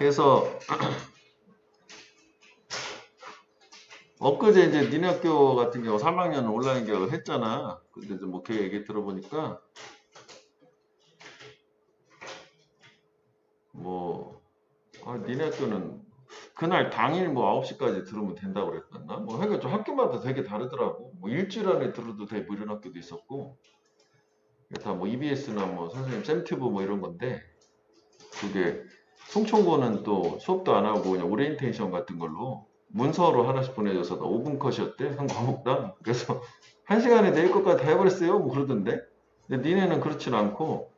그래서 엊그제 이제 니네 학교 같은 경우 3학년 온라인 개학을 했잖아. 근데 이제 뭐 걔 얘기 들어보니까 뭐 니네 학교는 그날 당일 뭐 9시까지 들으면 된다고 그랬었나? 뭐 하여간 좀 학교마다 되게 다르더라고. 뭐 일주일 안에 들어도 되게 뭐 이런 학교도 있었고. 다 뭐 EBS나 뭐 선생님 쌤튜브 뭐 이런 건데 그게 송총고는 또 수업도 안 하고 그냥 오리엔테이션 같은 걸로 문서로 하나씩 보내줘서 5분 컷이었대 한 과목당. 그래서 한 시간에 내일 것까지 다 해버렸어요 뭐 그러던데. 근데 니네는 그렇진 않고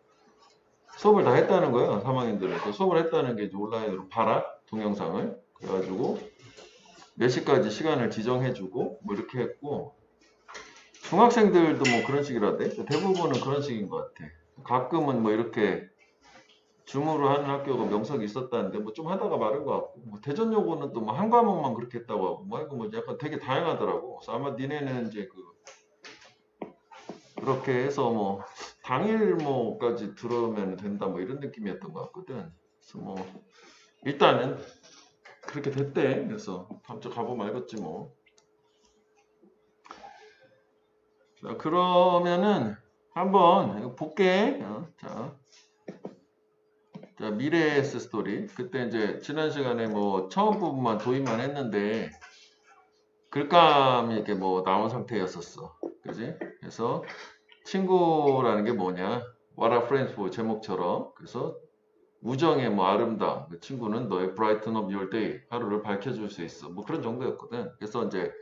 수업을 다 했다는 거야 3학년들은. 그 수업을 했다는 게 이제 온라인으로 봐라 동영상을. 그래가지고 몇 시까지 시간을 지정해주고 뭐 이렇게 했고 중학생들도 뭐 그런 식이라대. 대부분은 그런 식인 것 같아. 가끔은 뭐 이렇게 줌으로 하는 학교가 명석이 있었다는데 뭐 좀 하다가 마른 것 같고 뭐 대전여고는 또 뭐 한 과목만 그렇게 했다고 하고 뭐 이거 뭐 약간 되게 다양하더라고. 그래서 아마 니네는 이제 그렇게 해서 뭐 당일 뭐까지 들어오면 된다 뭐 이런 느낌이었던 것 같거든. 그래서 뭐 일단은 그렇게 됐대. 그래서 다음 주 가보면 알겠지 뭐. 자 그러면은 한번 이거 볼게. 자, 미래에스 스토리. 그때 이제 지난 시간에 뭐 처음 부분만 도입만 했는데 글감이 이렇게 뭐 나온 상태였었어. 그지? 그래서 친구라는 게 뭐냐? What are friends for 제목처럼. 그래서 우정의 뭐 아름다움. 그 친구는 너의 brighten up your day. 하루를 밝혀줄 수 있어. 뭐 그런 정도였거든. 그래서 이제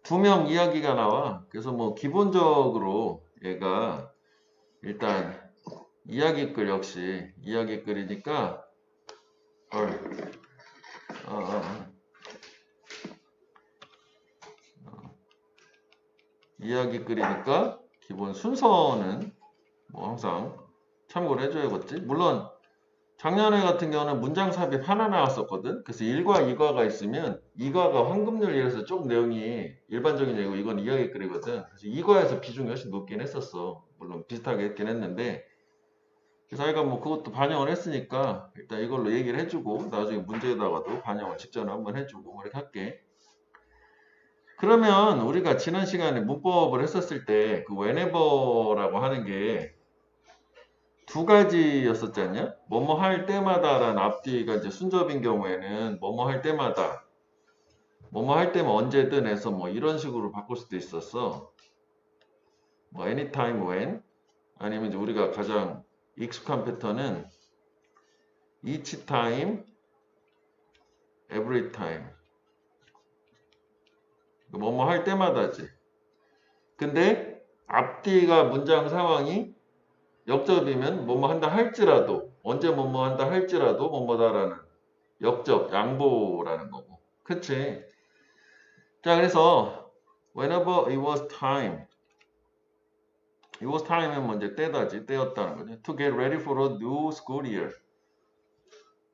두 명 이야기가 나와. 그래서 뭐 기본적으로 얘가 일단 이야기글 역시 이야기글이니까 어, 어, 이야기글이니까 기본 순서는 뭐 항상 참고를 해줘야겠지. 물론 작년에 같은 경우는 문장 삽입 하나 나왔었거든. 그래서 1과 2과가 있으면 2과가 황금열이라서 좀 내용이 일반적인 얘기고 이건 이야기글이거든. 그래서 2과에서 비중이 훨씬 높긴 했었어. 물론 비슷하게 했긴 했는데 그래서 하여간 뭐 그것도 반영을 했으니까 일단 이걸로 얘기를 해주고 나중에 문제에다가도 반영을 직전에 한번 해주고 뭐 이렇게 할게. 그러면 우리가 지난 시간에 문법을 했었을 때 그 whenever라고 하는 게 두 가지였었지 않냐? 뭐뭐 할 때마다라는 앞뒤가 이제 순접인 경우에는 뭐뭐 할 때마다 뭐뭐 할 때면 언제든 해서 뭐 이런 식으로 바꿀 수도 있었어. 뭐 anytime when 아니면 이제 우리가 가장 익숙한 패턴은 each time, every time. 뭐뭐 할 때마다지. 근데 앞뒤가 문장 상황이 역접이면 뭐뭐 한다 할지라도 언제 뭐뭐 한다 할지라도 뭐뭐다라는 역접 양보라는 거고. 그치? 자 그래서 whenever it was time it was time은 먼저 때다지 때였다는 거죠. to get ready for a new school year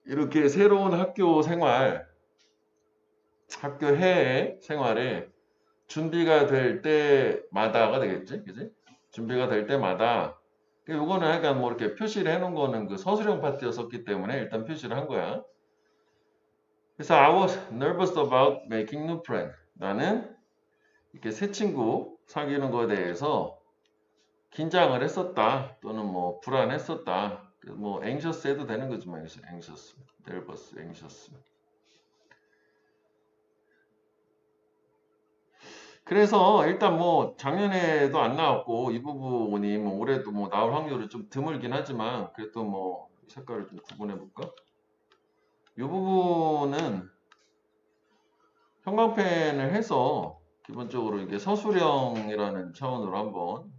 이렇게 새로운 학교 생활 학교 해 생활에 준비가 될 때마다가 되겠지 그지? 준비가 될 때마다 요거는 약간 뭐 이렇게 표시를 해놓은 거는 그 서술형 파트였었기 때문에 일단 표시를 한 거야. 그래서 I was nervous about making new friends. 나는 이렇게 새 친구 사귀는 거에 대해서 긴장을 했었다. 또는 뭐 불안했었다. 뭐 anxious 해도 되는 거지만 anxious, nervous, anxious. 그래서 일단 뭐 작년에도 안 나왔고 이 부분이 뭐 올해도 뭐 나올 확률이 좀 드물긴 하지만 그래도 뭐 색깔을 좀 구분해 볼까? 이 부분은 형광펜을 해서 기본적으로 이게 서술형이라는 차원으로 한번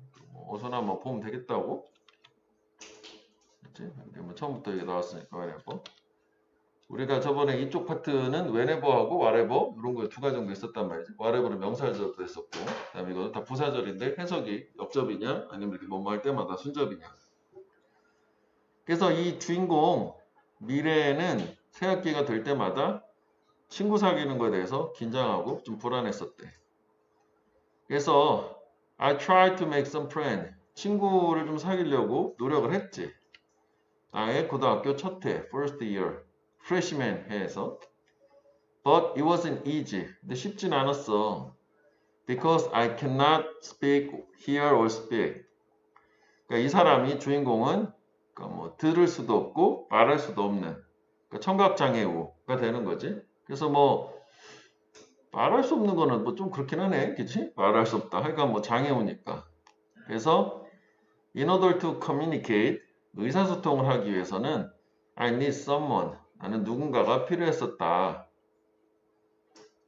어디서나 한번 보면 되겠다고. 그치? 이게 뭐 처음부터 이게 나왔으니까 whenever. 우리가 저번에 이쪽 파트는 whenever하고 whatever 이런 거 두 가지 정도 있었단 말이지. whatever는 명사절도 했었고, 그다음에 이거는 다 부사절인데 해석이 역접이냐 아니면 이렇게 뭐뭐 할 때마다 순접이냐. 그래서 이 주인공 미래에는 새 학기가 될 때마다 친구 사귀는 거에 대해서 긴장하고 좀 불안했었대. 그래서 I tried to make some friends. 친구를 좀 사귀려고 노력을 했지. 나의 고등학교 첫 해, first year. freshman 해에서. But it wasn't easy. 근데 쉽진 않았어. Because I cannot speak, hear or speak. 그러니까 이 사람이 주인공은 그러니까 뭐 들을 수도 없고 말할 수도 없는 그러니까 청각장애우가 되는 거지. 그래서 뭐 말할 수 없는 거는 뭐 좀 그렇긴 하네, 그치? 말할 수 없다. 그러니까 뭐 장애우니까. 그래서 in order to communicate 의사소통을 하기 위해서는 I need someone 나는 누군가가 필요했었다.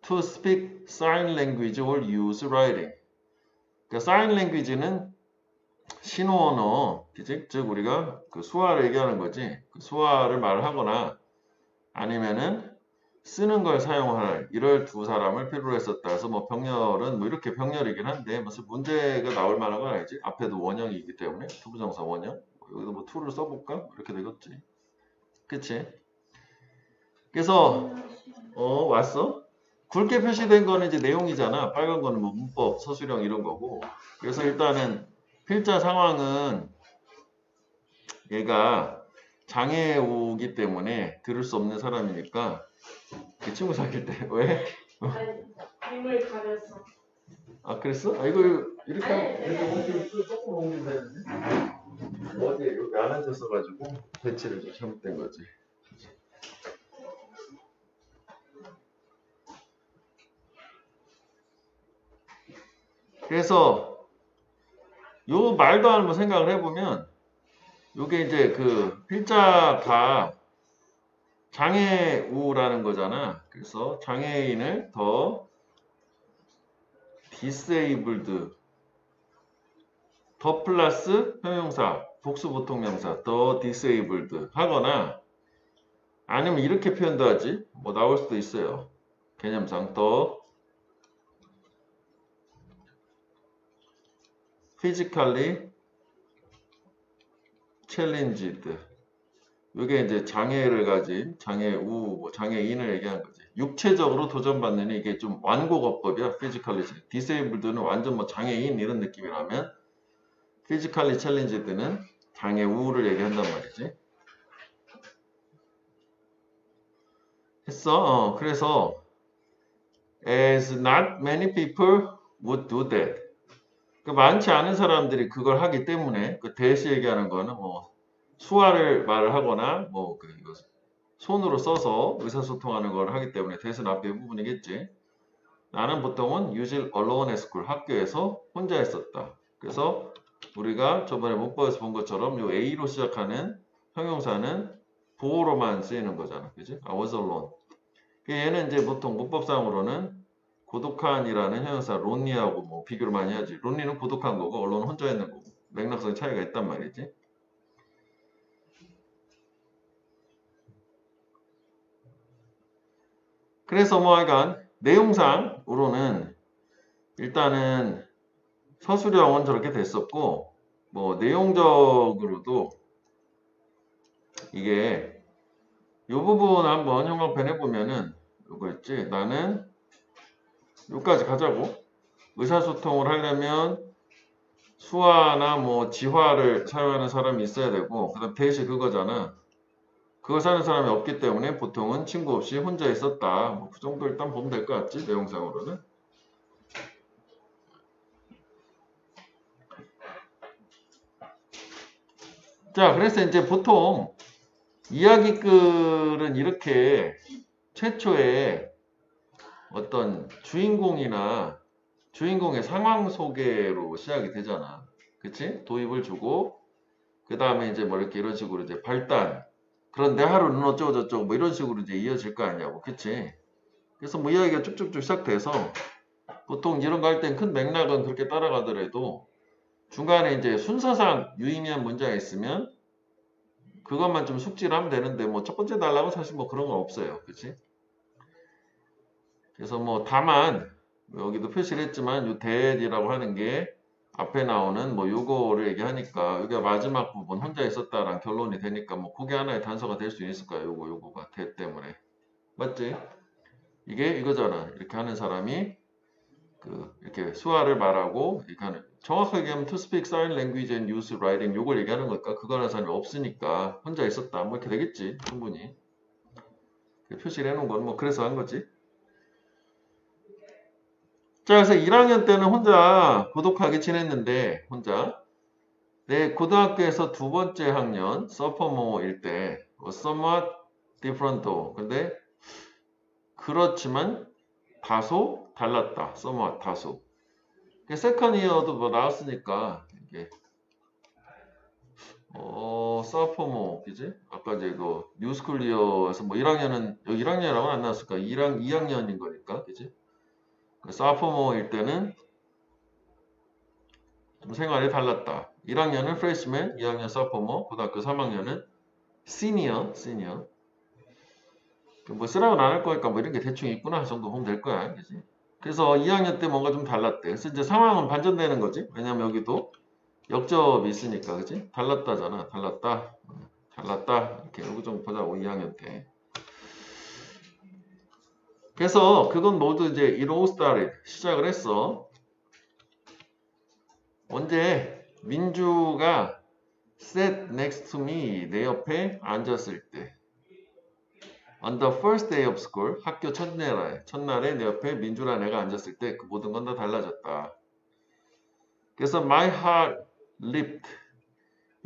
To speak sign language or use writing. 그러니까 sign language는 신호 언어, 그치? 즉 우리가 그 수화를 얘기하는 거지. 그 수화를 말하거나 아니면은 쓰는 걸 사용할 이럴 두 사람을 필요로 했었다. 그래서 뭐 병렬은 뭐 이렇게 병렬이긴 한데 무슨 문제가 나올 만한 건 아니지. 앞에도 원형이기 때문에 투부정사 원형. 여기도 뭐 to를 써볼까? 이렇게 되겠지. 그치? 그래서 왔어? 굵게 표시된 거는 이제 내용이잖아. 빨간 거는 뭐 문법, 서술형 이런 거고. 그래서 일단은 필자 상황은 얘가 장애우기 때문에 들을 수 없는 사람이니까 그 친구 사귈 때 왜? 아니, 이걸 가렸어. 아 그랬어? 아 이거 이렇게 하면 이렇게 조금 옮기면 되는데 어디 여기 안 앉았어가지고 배치를 좀 잘못된 거지. 그래서 요 말도 한번 생각을 해보면 요게 이제 그 필자가 장애우라는 거잖아. 그래서 장애인을 더 disabled 더 플러스 형용사 복수 보통명사 더 disabled 하거나 아니면 이렇게 표현도 하지. 뭐 나올 수도 있어요. 개념상 더 physically challenged 이게 이제 장애를 가진 장애우, 뭐 장애인을 얘기하는 거지. 육체적으로 도전받는 이게 좀 완곡어법이야. physically disabled는 완전 뭐 장애인 이런 느낌이라면 physically challenged는 장애우를 얘기한단 말이지. 했어. 그래서 as not many people would do that. 그 많지 않은 사람들이 그걸 하기 때문에 그 대시 얘기하는 거는 뭐 수화를 말을 하거나 뭐 그 손으로 써서 의사소통하는 걸 하기 때문에 대신 앞에 부분이겠지. 나는 보통은 usually alone at school 학교에서 혼자 있었다. 그래서 우리가 저번에 문법에서 본 것처럼 요 A로 시작하는 형용사는 보호로만 쓰이는 거잖아. 그지? I was alone. 얘는 이제 보통 문법상으로는 고독한이라는 형용사 론리하고 뭐 비교를 많이 하지. 론리는 고독한 거고 언론은 혼자 있는 거고 맥락성 차이가 있단 말이지. 그래서 뭐 하여간 내용상으로는 일단은 서술형은 저렇게 됐었고 뭐 내용적으로도 이게 요 부분 한번 형광펜 해보면은 요거였지. 나는 여기까지 가자고. 의사소통을 하려면 수화나 뭐 지화를 사용하는 사람이 있어야 되고 그다음 대시 그거잖아. 그걸 사는 사람이 없기 때문에 보통은 친구 없이 혼자 있었다. 뭐 그 정도 일단 보면 될 것 같지 내용상으로는. 자, 그래서 이제 보통 이야기글은 이렇게 최초에 어떤 주인공이나 주인공의 상황 소개로 시작이 되잖아. 그치? 도입을 주고 그 다음에 이제 뭐 이렇게 이런 식으로 이제 발단 그런데 하루는 어쩌고 저쩌고 뭐 이런 식으로 이제 이어질 거 아니냐고. 그치? 그래서 뭐 이야기가 쭉쭉쭉 시작돼서 보통 이런 거 할 땐 큰 맥락은 그렇게 따라가더라도 중간에 이제 순서상 유의미한 문제가 있으면 그것만 좀 숙지를 하면 되는데 뭐 첫 번째 달라고 사실 뭐 그런 건 없어요. 그치? 그래서 뭐 다만 여기도 표시를 했지만 요 that이라고 하는 게 앞에 나오는 뭐 요거를 얘기하니까 여기가 마지막 부분 혼자 있었다라는 결론이 되니까 뭐 그게 하나의 단서가 될 수 있을 거야. 요거가 that 때문에. 맞지? 이게 이거잖아. 이렇게 하는 사람이 그 이렇게 수화를 말하고 이렇게 하는 정확하게 얘기하면 to speak sign language and use writing 요걸 얘기하는 걸까? 그거 하는 사람이 없으니까 혼자 있었다. 뭐 이렇게 되겠지. 충분히. 표시를 해놓은 건 뭐 그래서 한 거지. 자, 그래서 1학년 때는 혼자 고독하게 지냈는데, 혼자. 내 고등학교에서 두 번째 학년, sophomore 때, somewhat different. 근데, 그렇지만, 다소 달랐다. somewhat, 다소. second year도 뭐 나왔으니까, 이게, sophomore, 그지? 아까 이제 그, 뉴스쿨 이어에서 뭐 1학년은, 여기 1학년이라고는 안 나왔을까? 2학년인 거니까, 그지? sophomore 때는 좀 생활이 달랐다. 1학년은 freshman, 2학년 sophomore, 고등학교 3학년은 senior. 뭐 쓰라고 안 할 거니까 뭐 이런 게 대충 있구나 정도 보면 될 거야. 그치? 그래서 2학년 때 뭔가 좀 달랐대. 그래서 이제 상황은 반전되는 거지. 왜냐면 여기도 역접이 있으니까, 그치? 달랐다잖아. 달랐다. 이렇게 여기 좀 보자고, 2학년 때. 그래서 그건 모두 이제 it all started. 시작을 했어. 언제 민주가 sat next to me, 내 옆에 앉았을 때. On the first day of school, 학교 첫날에 내 옆에 민주라 내가 앉았을 때 그 모든 건 다 달라졌다. 그래서 my heart leaped.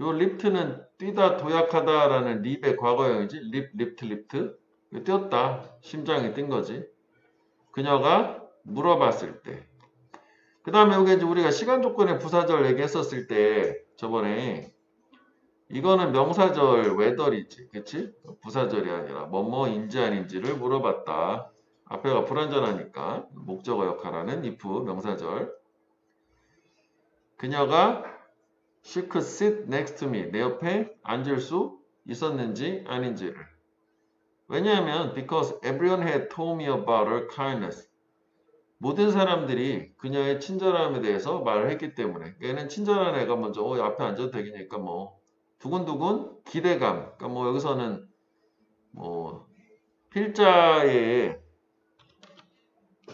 요 leaped는 뛰다 도약하다라는 립의 과거형이지. leaped. 뛰었다. 심장이 뛴 거지. 그녀가 물어봤을 때. 그 다음에 여기 이제 우리가 시간 조건의 부사절 얘기했었을 때 저번에 이거는 명사절 whether이지, 그치? 부사절이 아니라 뭐뭐인지 아닌지를 물어봤다. 앞에가 불완전하니까 목적어 역할하는 if 명사절. 그녀가 she could sit next to me, 내 옆에 앉을 수 있었는지 아닌지를. 왜냐하면 because everyone had told me about her kindness. 모든 사람들이 그녀의 친절함에 대해서 말을 했기 때문에. 얘는 친절한 애가 먼저 앞에 앉아도 되니까 뭐 두근두근 기대감. 그러니까 뭐 여기서는 뭐 필자의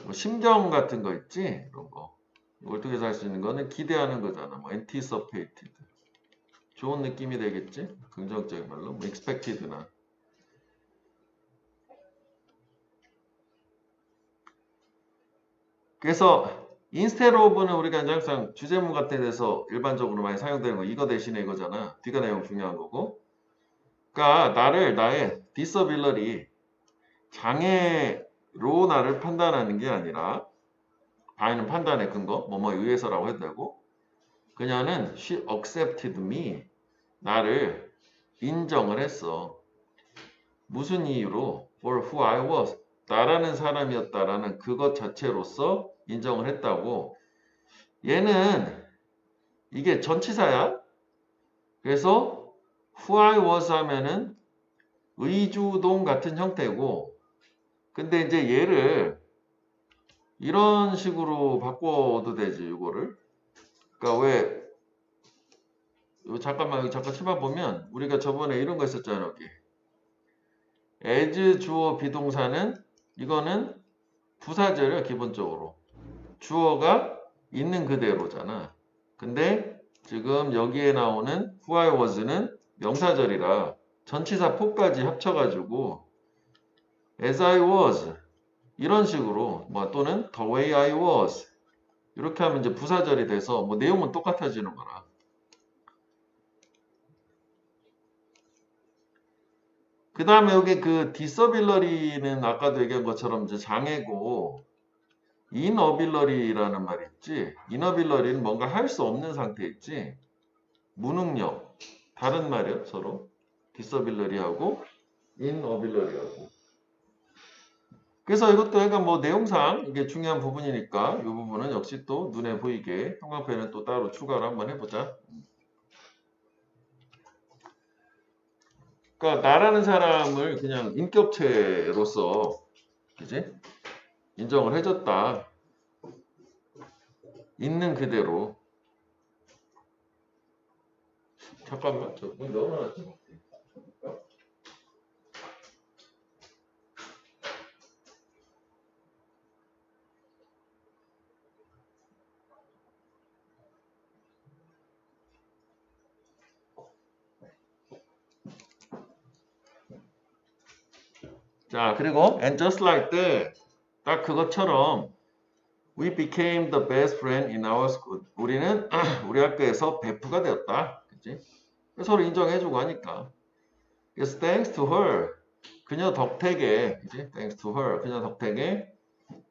뭐 심경 같은 거 있지? 그런 거. 월tuk에서 할 수 있는 거는 기대하는 거잖아. 뭐 anticipated. 좋은 느낌이 되겠지? 긍정적인 말로. 뭐 expected나. 그래서 instead of는 우리가 이제 항상 주제문 같은 데서 일반적으로 많이 사용되는 거 이거 대신에 이거잖아. 뒤가 내용 중요한 거고. 그러니까 나의 disability 장애로 나를 판단하는 게 아니라 바이는 판단의 근거 뭐뭐에 의해서라고 해도 되고 그녀는 she accepted me 나를 인정을 했어. 무슨 이유로? for who I was 나라는 사람이었다라는 그것 자체로서 인정을 했다고. 얘는 이게 전치사야. 그래서 who I was 하면은 의주동 같은 형태고 근데 이제 얘를 이런 식으로 바꿔도 되지 이거를. 그러니까 왜 잠깐만 여기 잠깐 쳐봐보면 우리가 저번에 이런 거 했었잖아 여기. as 주어 비동사는 이거는 부사절이야 기본적으로. 주어가 있는 그대로잖아. 근데 지금 여기에 나오는 who I was는 명사절이라 전치사 포까지 합쳐가지고 as I was 이런 식으로 뭐 또는 the way I was 이렇게 하면 이제 부사절이 돼서 뭐 내용은 똑같아지는 거라. 그 다음에 여기 그 disability는 아까도 얘기한 것처럼 이제 장애고 inability라는 말이 있지. inability는 뭔가 할 수 없는 상태 있지. 무능력. 다른 말이요 서로. disability하고 inability하고. 그래서 이것도 약간 뭐 내용상 이게 중요한 부분이니까 이 부분은 역시 또 눈에 보이게 형광펜은 또 따로 추가를 한번 해보자. 그러니까 나라는 사람을 그냥 인격체로서 그지? 인정을 해줬다. 있는 그대로. 잠깐만 저문 열어놨지. 자, 그리고 and just like that. 딱 그것처럼 we became the best friend in our school. 우리는 우리 학교에서 베프가 되었다. 그치? 서로 인정해주고 하니까. Yes, thanks to her. 그녀 덕택에, 그치? Thanks to her. 그녀 덕택에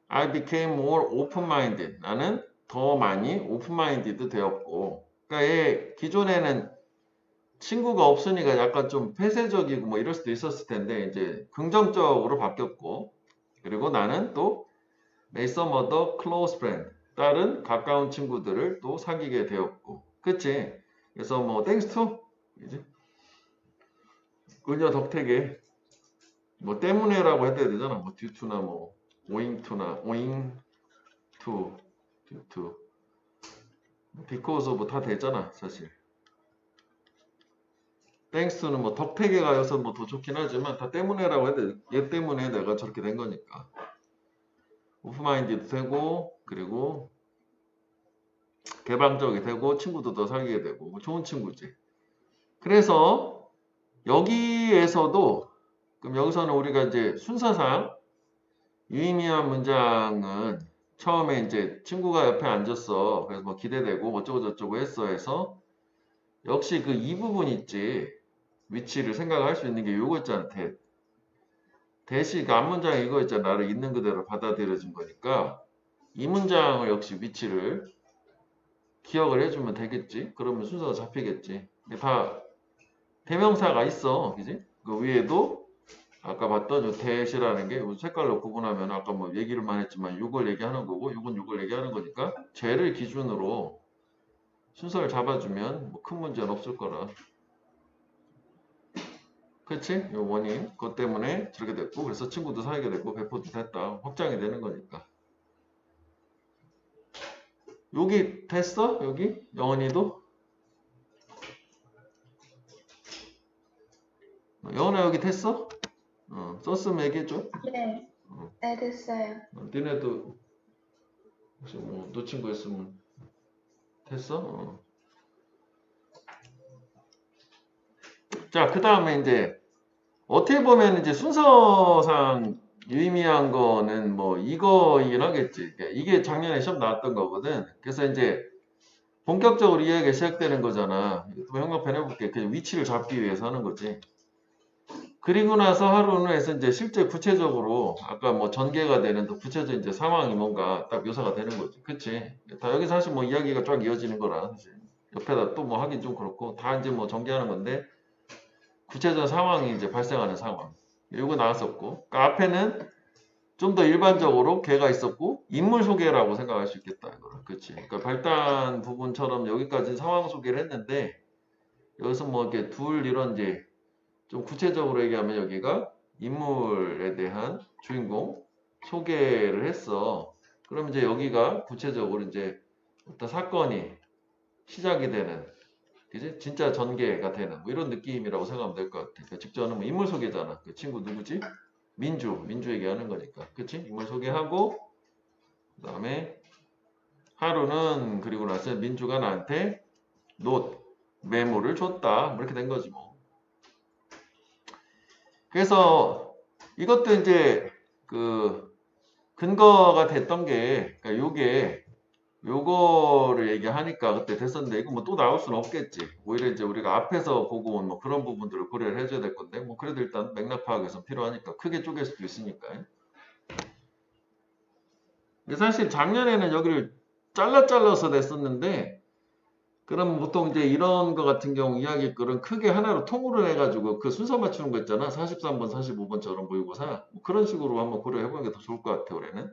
I became more open-minded. 나는 더 많이 open-minded 되었고. 그러니까 얘 기존에는 친구가 없으니까 약간 좀 폐쇄적이고 뭐 이럴 수도 있었을 텐데 이제 긍정적으로 바뀌었고. 그리고 나는 또 made some other close friend. 다른 가까운 친구들을 또 사귀게 되었고. 그치? 그래서 뭐 thanks to 그치? 그녀 덕택에 뭐 때문에라고 해야 되잖아. 뭐 due to나 뭐 owing to나 owing to, due to, because of 다 되잖아 사실. thanks to는 뭐 덕택에 가여서 뭐 더 좋긴 하지만 다 때문에라고 해야 돼. 얘 때문에 내가 저렇게 된 거니까. 오픈마인드도 되고 그리고 개방적이 되고 친구도 더 사귀게 되고 뭐 좋은 친구지. 그래서 여기에서도 그럼 여기서는 우리가 이제 순서상 유의미한 문장은 처음에 이제 친구가 옆에 앉았어. 그래서 뭐 기대되고 어쩌고 저쩌고 했어 해서 역시 그 이 부분 있지. 위치를 생각할 수 있는 게 요거 있잖아. 대시 그 앞문장에 이거 있잖아. 나를 있는 그대로 받아들여진 거니까 이 문장을 역시 위치를 기억을 해주면 되겠지. 그러면 순서가 잡히겠지. 이게 다 대명사가 있어. 그지? 그 위에도 아까 봤던 요 대시라는 게 색깔로 구분하면 아까 뭐 얘기를만 했지만 이걸 얘기하는 거고 이건 이걸 얘기하는 거니까 쟤를 기준으로 순서를 잡아주면 뭐 큰 문제는 없을 거라. 그치? 요 원인 그것 때문에 저렇게 됐고 그래서 친구도 사귀게 됐고 배포도 됐다. 확장이 되는 거니까. 여기 됐어? 여기? 영원이도? 영원아 여기 됐어? 썼으면 얘기해줘. 네, 네, 됐어요. 니네도 혹시 뭐 놓친 거 있으면 됐어? 자, 그 다음에 이제 어떻게 보면 이제 순서상 유의미한 거는 뭐 이거이긴 하겠지. 이게 작년에 시험 나왔던 거거든. 그래서 이제 본격적으로 이야기가 시작되는 거잖아. 또 형광펜 해볼게. 그냥 위치를 잡기 위해서 하는 거지. 그리고 나서 하루는 해서 이제 실제 구체적으로 아까 뭐 전개가 되는 또 구체적인 이제 상황이 뭔가 딱 묘사가 되는 거지. 그치? 다 여기 사실 뭐 이야기가 쫙 이어지는 거라 사실. 옆에다 또 뭐 하긴 좀 그렇고 다 이제 뭐 전개하는 건데 구체적인 상황이 이제 발생하는 상황. 요거 나왔었고. 그러니까 앞에는 좀 더 일반적으로 걔가 있었고 인물 소개라고 생각할 수 있겠다. 이거를. 그치? 그러니까 발단 부분처럼 여기까지 상황 소개를 했는데 여기서 뭐 이렇게 둘 이런 이제 좀 구체적으로 얘기하면 여기가 인물에 대한 주인공 소개를 했어. 그럼 이제 여기가 구체적으로 이제 어떤 사건이 시작이 되는, 그지? 진짜 전개가 되는 뭐 이런 느낌이라고 생각하면 될 것 같아. 그러니까 직전은 뭐 인물 소개잖아. 그 친구 누구지? 민주 얘기하는 거니까, 그치? 인물 소개하고 그다음에 하루는 그리고 나서 민주가 나한테 메모를 줬다. 뭐 이렇게 된 거지 뭐. 그래서 이것도 이제 그 근거가 됐던 게, 그러니까 요거를 얘기하니까 그때 됐었는데 이거 뭐 또 나올 수는 없겠지. 오히려 이제 우리가 앞에서 보고 온 뭐 그런 부분들을 고려를 해줘야 될 건데 뭐 그래도 일단 맥락 파악에서 필요하니까 크게 쪼갤 수도 있으니까. 근데 사실 작년에는 여기를 잘라서 냈었는데 그럼 보통 이제 이런 거 같은 경우 이야기 글은 크게 하나로 통으로 해가지고 그 순서 맞추는 거 있잖아. 43번, 45번처럼 모의고사. 뭐 그런 식으로 한번 고려해보는 게 더 좋을 것 같아, 올해는.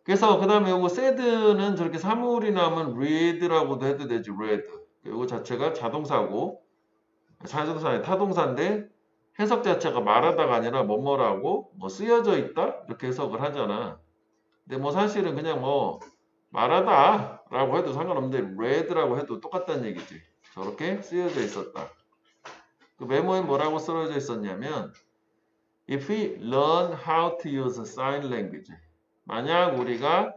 그래서 그 다음에 요거 said는 저렇게 사물이 나오면 read라고도 해도 되지, read. 요거 자체가 자동사고, 자동사에 타동사인데 해석 자체가 말하다가 아니라 뭐뭐라고 뭐 쓰여져 있다? 이렇게 해석을 하잖아. 근데 뭐 사실은 그냥 뭐 말하다 라고 해도 상관없는데 read라고 해도 똑같다는 얘기지. 저렇게 쓰여져 있었다. 그 메모에 뭐라고 쓰여져 있었냐면 If we learn how to use sign language 만약 우리가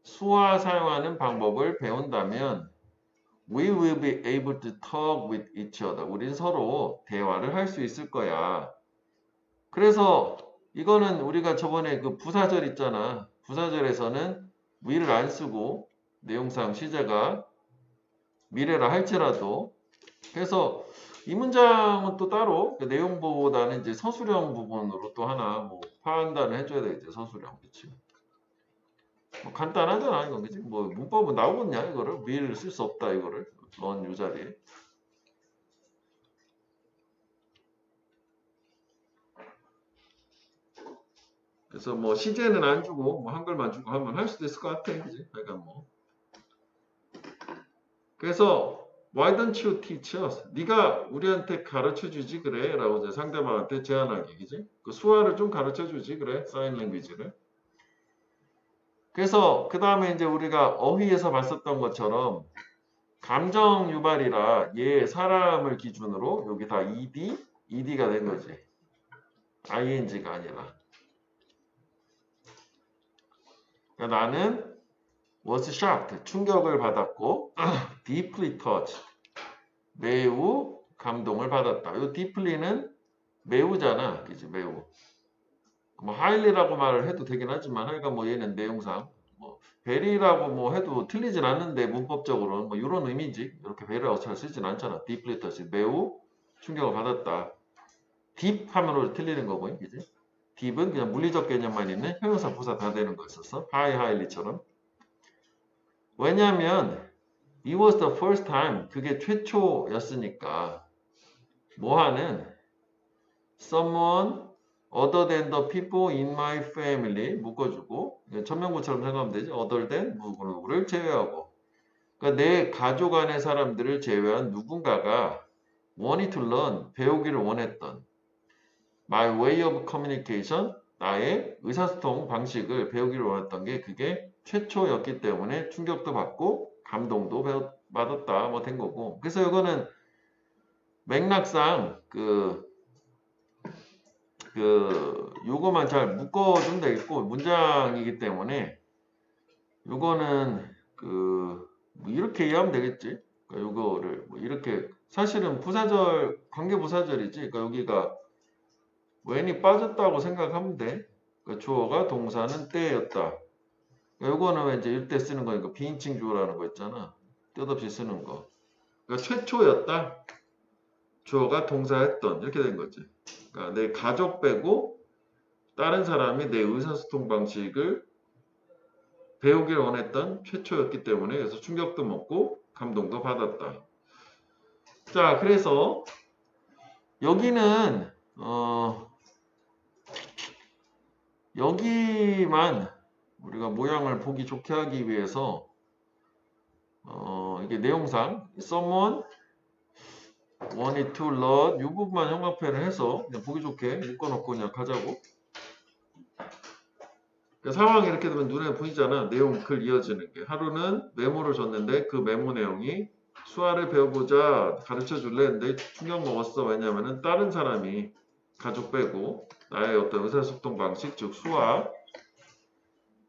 수화 사용하는 방법을 배운다면 We will be able to talk with each other. 우린 서로 대화를 할 수 있을 거야. 그래서 이거는 우리가 저번에 그 부사절 있잖아. 부사절에서는 will을 안 쓰고 내용상 시제가 미래라 할지라도 그래서 이 문장은 또 따로 그 내용보다는 이제 서술형 부분으로 또 하나 뭐 판단을 해줘야 되겠지. 서술형. 그치? 뭐 간단하잖아 이건 그치? 뭐 문법은 나오겠냐 이거를 will을 쓸 수 없다 이거를 런 요 자리에. 그래서 뭐 시제는 안 주고 뭐 한글만 주고 하면 할 수도 있을 것 같아, 그지? 그러니까 뭐. 그래서 Why don't you teach us? 네가 우리한테 가르쳐 주지 그래?라고 이제 상대방한테 제안하기, 그지? 그 수화를 좀 가르쳐 주지 그래? 사인 랭귀지를. 그래서 그 다음에 이제 우리가 어휘에서 봤었던 것처럼 감정 유발이라 얘 사람을 기준으로 여기 다 ed가 된 거지. ing가 아니라. 그러니까 나는 was shocked, 충격을 받았고 deeply touched, 매우 감동을 받았다. 이 deeply는 매우잖아. 그치? 매우. 뭐 highly라고 말을 해도 되긴 하지만 하여간 뭐 얘는 내용상 뭐 very라고 뭐 해도 틀리진 않는데 문법적으로는 뭐 이런 의미인지 이렇게 very라고 잘 쓰진 않잖아. deeply touched, 매우 충격을 받았다. deep 하면으로 틀리는 거고, 그지? deep은 그냥 물리적 개념만 있는 형용사 부사 다 되는 거였었어. highly처럼. 왜냐면 it was the first time 그게 최초였으니까 뭐하는 someone other than the people in my family 묶어주고 천명구처럼 생각하면 되지. other than 누구를 제외하고 그러니까 내 가족 안의 사람들을 제외한 누군가가 wanted to learn 배우기를 원했던 my way of communication 나의 의사소통 방식을 배우기를 원했던 게 그게 최초였기 때문에 충격도 받고 감동도 받았다 뭐 된 거고. 그래서 이거는 맥락상 요거만 잘 묶어주면 되겠고 문장이기 때문에 요거는 뭐 이렇게 이해하면 되겠지. 그러니까 요거를 뭐 이렇게 사실은 부사절 관계 부사절이지. 그러니까 여기가 when이 빠졌다고 생각하면 돼. 그러니까 주어가 동사는 때였다. 요거는 이제 이때 쓰는 거니까 비인칭 주어라는 거 있잖아. 뜻없이 쓰는 거. 그러니까 최초였다. 주어가 동사했던 이렇게 된 거지. 그러니까 내 가족 빼고 다른 사람이 내 의사소통 방식을 배우길 원했던 최초였기 때문에 그래서 충격도 먹고 감동도 받았다. 자, 그래서 여기는 여기만 우리가 모양을 보기 좋게 하기 위해서 이게 내용상 someone wanted to learn 이 부분만 형광펜을 해서 그냥 보기 좋게 묶어놓고 그냥 가자고. 그러니까 상황이 이렇게 되면 눈에 보이잖아. 내용 글 이어지는 게. 하루는 메모를 줬는데 그 메모 내용이 수화를 배워보자 가르쳐 줄래 했는데 충격 먹었어. 왜냐면은 다른 사람이 가족 빼고 나의 어떤 의사소통 방식 즉 수화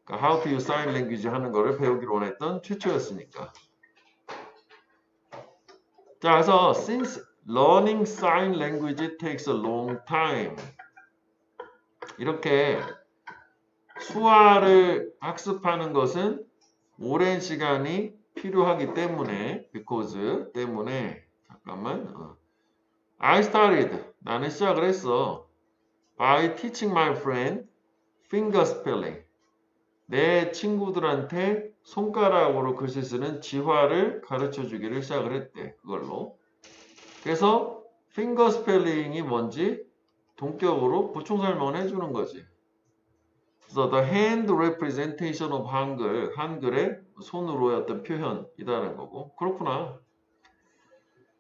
그러니까 how to use sign language 하는 거를 배우기로 원했던 최초였으니까. 자, 그래서 since learning sign language takes a long time 이렇게 수화를 학습하는 것은 오랜 시간이 필요하기 때문에 because 때문에 잠깐만 I started 나는 시작을 했어 by teaching my friend finger spelling 내 친구들한테 손가락으로 글씨 쓰는 지화를 가르쳐 주기를 시작을 했대. 그걸로. 그래서 finger spelling이 뭔지 동격으로 보충 설명을 해주는 거지. 그래서 the hand representation of 한글, 한글의 손으로의 어떤 표현이라는 거고. 그렇구나.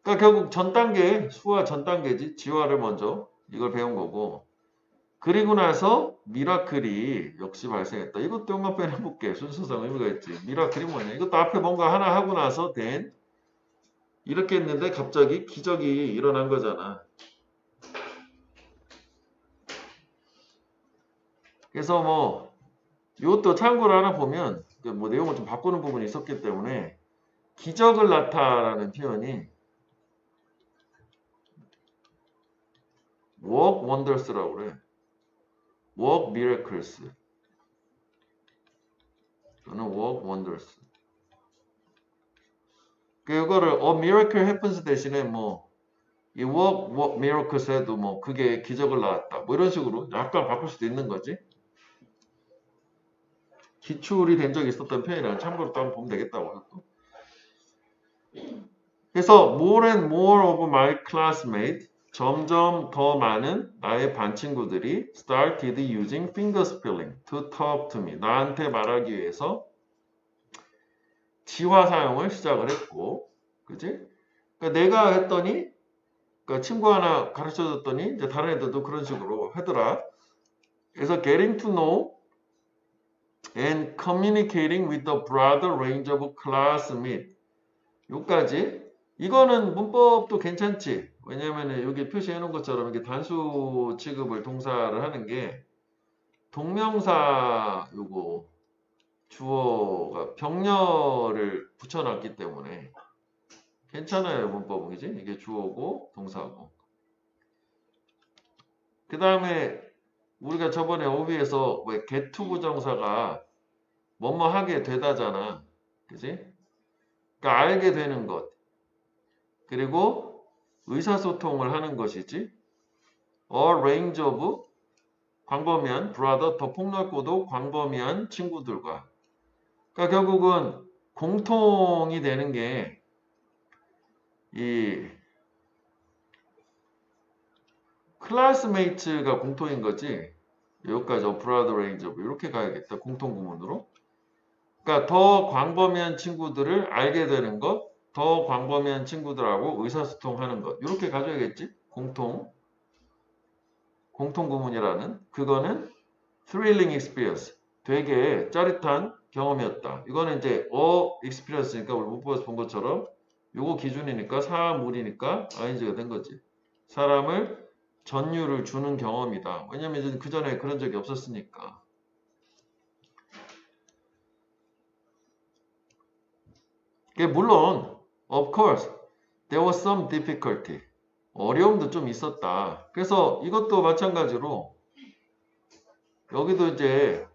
그러니까 결국 전 단계, 수화 전 단계지. 지화를 먼저 이걸 배운 거고. 그리고 나서 미라클이 역시 발생했다. 이것도 연관편 해볼게. 순서상 의미가 있지. 미라클이 뭐냐. 이것도 앞에 뭔가 하나 하고 나서 된 이렇게 했는데 갑자기 기적이 일어난 거잖아. 그래서 뭐 이것도 참고로 하나 보면 뭐 내용을 좀 바꾸는 부분이 있었기 때문에 기적을 나타라는 표현이 work wonders라고 그래. work miracles 또는 work wonders. 그거를 a miracle happens 대신에 뭐 이 work miracles 해도 뭐 그게 기적을 낳았다. 뭐 이런 식으로 약간 바꿀 수도 있는 거지. 기출이 된 적이 있었던 표현이랑 참고로 또 한번 보면 되겠다고. 그래서 more and more of my classmates 점점 더 많은 나의 반 친구들이 started using finger spelling to talk to me. 나한테 말하기 위해서 지화 사용을 시작을 했고, 그지? 그러니까 내가 했더니, 그러니까 친구 하나 가르쳐 줬더니 이제 다른 애들도 그런 식으로 하더라. 그래서 getting to know and communicating with a broader range of classmates. 여기까지. 이거는 문법도 괜찮지. 왜냐면은 여기 표시해 놓은 것처럼 이렇게 단수 취급을 동사를 하는 게 동명사 요거 주어가 병렬을 붙여놨기 때문에 괜찮아요. 문법은 그지? 이게 주어고 동사고. 그 다음에 우리가 저번에 어휘에서 왜 get to 부정사가 뭐뭐 하게 되다잖아. 그지? 그러니까 알게 되는 것. 그리고 의사소통을 하는 것이지. A range of 광범위한 brother 더 폭넓고도 광범위한 친구들과. 그러니까 결국은 공통이 되는 게 이 클래스메이트가 공통인 거지. 여기까지 브라더 레인지 이렇게 가야겠다. 공통 구문으로. 그러니까 더 광범위한 친구들을 알게 되는 것, 더 광범위한 친구들하고 의사소통하는 것. 이렇게 가져야겠지. 공통 구문이라는 그거는 thrilling experience. 되게 짜릿한 경험이었다. 이거는 이제 experience니까 우리 문법에서 본 것처럼 요거 기준이니까 사물이니까 ing가 된 거지. 사람을 전율을 주는 경험이다. 왜냐면 이제 그 전에 그런 적이 없었으니까. 물론, of course, there was some difficulty. 어려움도 좀 있었다. 그래서 이것도 마찬가지로 여기도 이제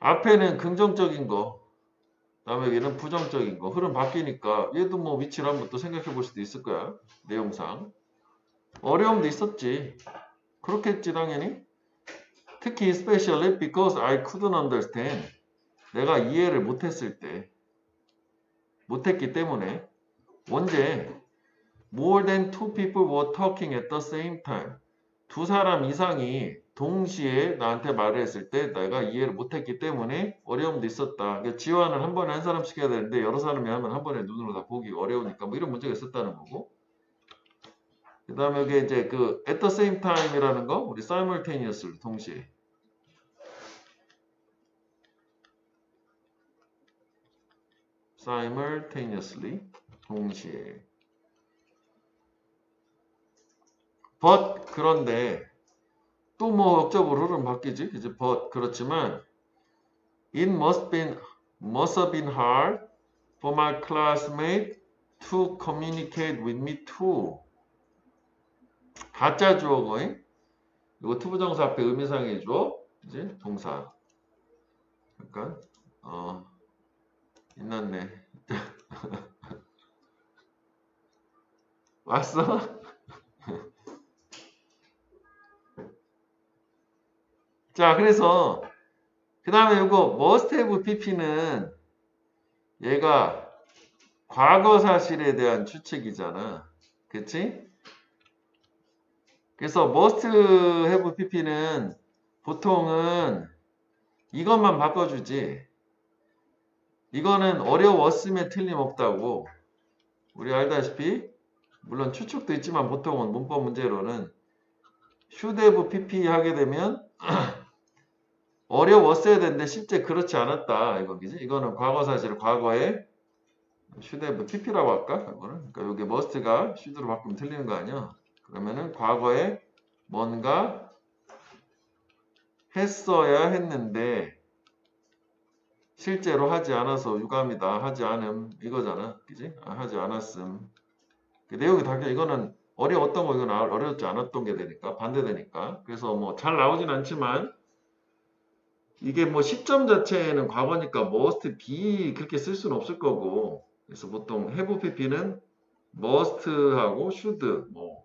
앞에는 긍정적인 거, 다음에 여기는 부정적인 거, 흐름 바뀌니까 얘도 뭐 위치를 한번 또 생각해 볼 수도 있을 거야. 내용상. 어려움도 있었지. 그렇겠지 당연히. 특히 especially because I couldn't understand. 내가 이해를 못했을 때. 못했기 때문에. 언제 more than two people were talking at the same time. 두 사람 이상이 동시에 나한테 말을 했을 때 내가 이해를 못했기 때문에 어려움도 있었다. 그러니까 지원을 한 번에 한 사람씩 해야 되는데 여러 사람이 하면 한 번에 눈으로 다 보기 어려우니까 뭐 이런 문제가 있었다는 거고. 그 다음에 여기 이제 그 at the same time이라는 거 우리 simultaneously 동시에. simultaneously 동시에. but 그런데 또 뭐 역적으로 흐름 바뀌지. 이제 but 그렇지만 it must have been hard for my classmate to communicate with me too. 가짜 주어고 이거 투부정사 앞에 의미상의 주어 이제 동사. 잠깐 있났네. 왔어? 자, 그래서 그 다음에 이거 must have pp는 얘가 과거 사실에 대한 추측이잖아. 그치? 그래서 must have pp는 보통은 이것만 바꿔주지. 이거는 어려웠음에 틀림없다고. 우리 알다시피 물론 추측도 있지만 보통은 문법 문제로는 should have pp 하게 되면 어려웠어야 되는데 실제 그렇지 않았다. 이거는 과거 사실 과거에 should have pp라고 할까? 이거는. 그러니까 여기 must가 should로 바꾸면 틀리는 거 아니야? 그러면은 과거에 뭔가 했어야 했는데 실제로 하지 않아서 유감이다. 하지 않음 이거잖아. 그지? 하지 않았음. 그 내용이 당연 이거는 어려웠던 거 이건 어렵지 않았던 게 되니까 반대되니까. 그래서 뭐 잘 나오진 않지만 이게 뭐 시점 자체는 과거니까 must be 그렇게 쓸 수는 없을 거고 그래서 보통 have pp는 must하고 should 뭐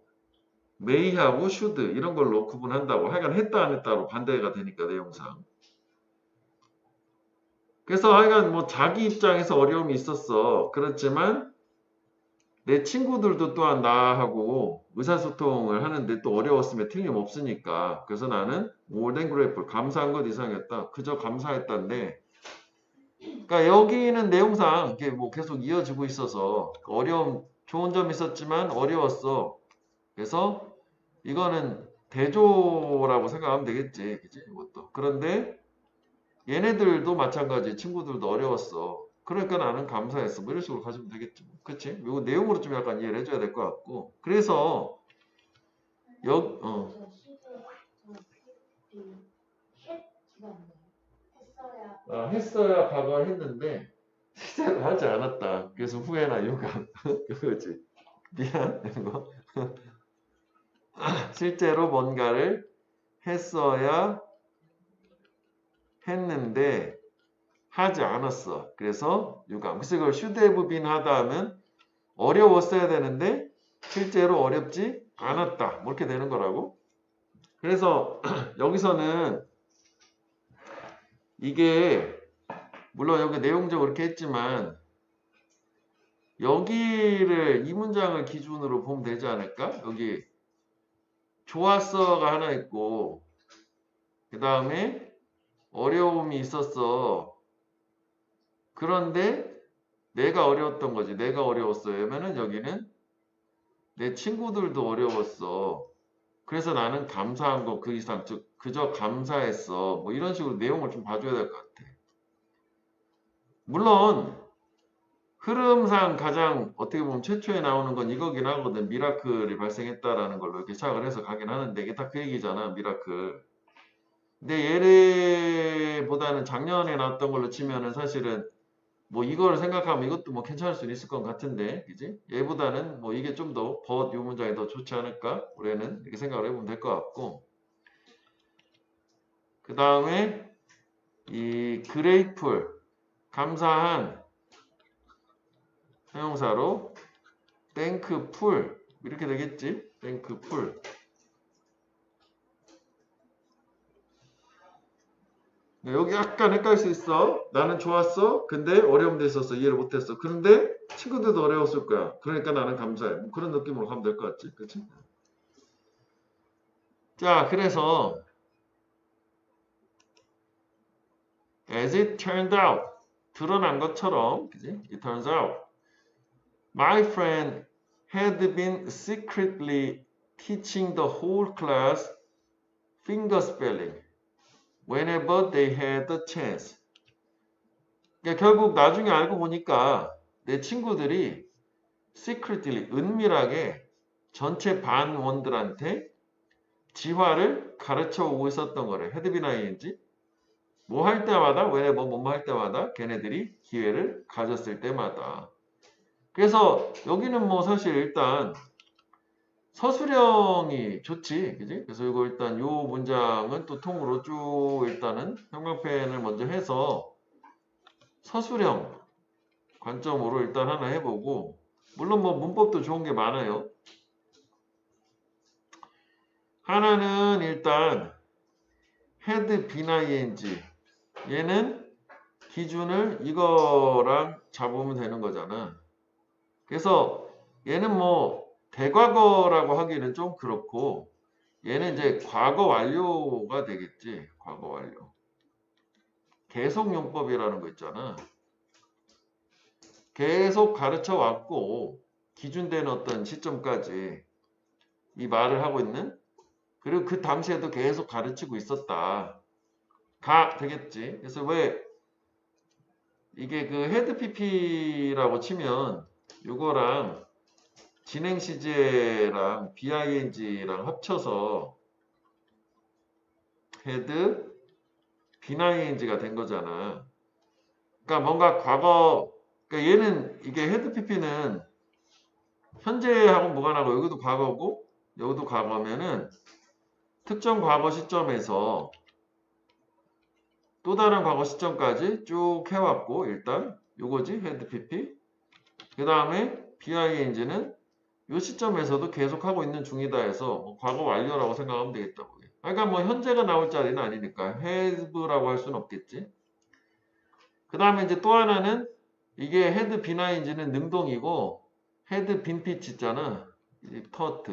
may하고 should 이런 걸로 구분한다고 하여간 했다 안 했다로 반대가 되니까 내용상 그래서 하여간 뭐 자기 입장에서 어려움이 있었어 그렇지만 내 친구들도 또한 나하고 의사소통을 하는데 또 어려웠으면 틀림없으니까 그래서 나는 more than grateful 감사한 것 이상이었다 그저 감사했다인데 그러니까 여기는 내용상 이게 뭐 계속 이어지고 있어서 어려움 좋은 점 있었지만 어려웠어 그래서 이거는 대조라고 생각하면 되겠지 그치 이것도 그런데 얘네들도 마찬가지 친구들도 어려웠어 그러니까 나는 감사했어 뭐 이런 식으로 가지면 되겠지 뭐. 그치 이거 내용으로 좀 약간 이해를 해줘야 될 것 같고 그래서 했어야 과거 했는데 시작을 하지 않았다 그래서 후회나 유감 그거지 미안 이거 실제로 뭔가를 했어야 했는데 하지 않았어. 그래서 유감. 그래서 이걸 should have been 하다 하면 어려웠어야 되는데 실제로 어렵지 않았다. 뭐 이렇게 되는 거라고. 그래서 여기서는 이게 물론 여기 내용적으로 이렇게 했지만 여기를 이 문장을 기준으로 보면 되지 않을까? 여기 좋았어가 하나 있고 그 다음에 어려움이 있었어. 그런데 내가 어려웠던 거지. 내가 어려웠어요. 그러면은 여기는 내 친구들도 어려웠어. 그래서 나는 감사한 거 그 이상 즉 그저 감사했어. 뭐 이런 식으로 내용을 좀 봐줘야 될 것 같아. 물론 흐름상 가장 어떻게 보면 최초에 나오는 건 이거긴 하거든. 미라클이 발생했다라는 걸로 이렇게 시작을 해서 가긴 하는데 이게 다 그 얘기잖아. 미라클. 근데 얘네보다는 작년에 나왔던 걸로 치면은 사실은 뭐 이거를 생각하면 이것도 뭐 괜찮을 수는 있을 것 같은데 그지? 얘보다는 뭐 이게 좀 더 but 이 문장이 더 좋지 않을까? 올해는 이렇게 생각을 해보면 될 것 같고 그 다음에 이 grateful 감사한 형용사로 thankful 이렇게 되겠지? thankful 여기 약간 헷갈릴 수 있어. 나는 좋았어. 근데 어려움도 있었어. 이해를 못했어. 그런데 친구들도 어려웠을 거야. 그러니까 나는 감사해. 뭐 그런 느낌으로 가면 될 것 같지? 그치? 자, 그래서 as it turned out 드러난 것처럼 그지? It turns out my friend had been secretly teaching the whole class finger spelling whenever they had the chance. 그러니까 결국 나중에 알고 보니까 내 친구들이 secretly 은밀하게 전체 반원들한테 지화를 가르쳐 오고 있었던 거래. had been ing 뭐 할 때마다 whenever 뭐뭐 할 때마다 걔네들이 기회를 가졌을 때마다 그래서 여기는 뭐 사실 일단 서술형이 좋지 그지 그래서 이거 일단 요 문장은 또 통으로 쭉 일단은 형광펜을 먼저 해서 서술형 관점으로 일단 하나 해보고 물론 뭐 문법도 좋은 게 많아요 하나는 일단 had been ing 얘는 기준을 이거랑 잡으면 되는 거잖아. 그래서 얘는 뭐 대과거라고 하기는 좀 그렇고 얘는 이제 과거 완료가 되겠지. 과거 완료. 계속용법이라는 거 있잖아. 계속 가르쳐 왔고 기준되는 어떤 시점까지 이 말을 하고 있는 그리고 그 당시에도 계속 가르치고 있었다. 가 되겠지. 그래서 왜 이게 그 헤드 PP라고 치면 이거랑 진행 시제랑 BING랑 합쳐서 헤드 BING가 된 거잖아. 그러니까 뭔가 과거 그러니까 얘는 이게 헤드 PP는 현재하고 무관하고 여기도 과거고 여기도 과거면은 특정 과거 시점에서 또 다른 과거 시점까지 쭉 해왔고 일단 요거지 had pp. 그 다음에 being는 요 시점에서도 계속하고 있는 중이다 해서 뭐 과거 완료라고 생각하면 되겠다. 그러니까 뭐 현재가 나올 자리는 아니니까 have라고 할 수는 없겠지. 그 다음에 이제 또 하나는 이게 had beening는 능동이고 had been pitch 있잖아. taught.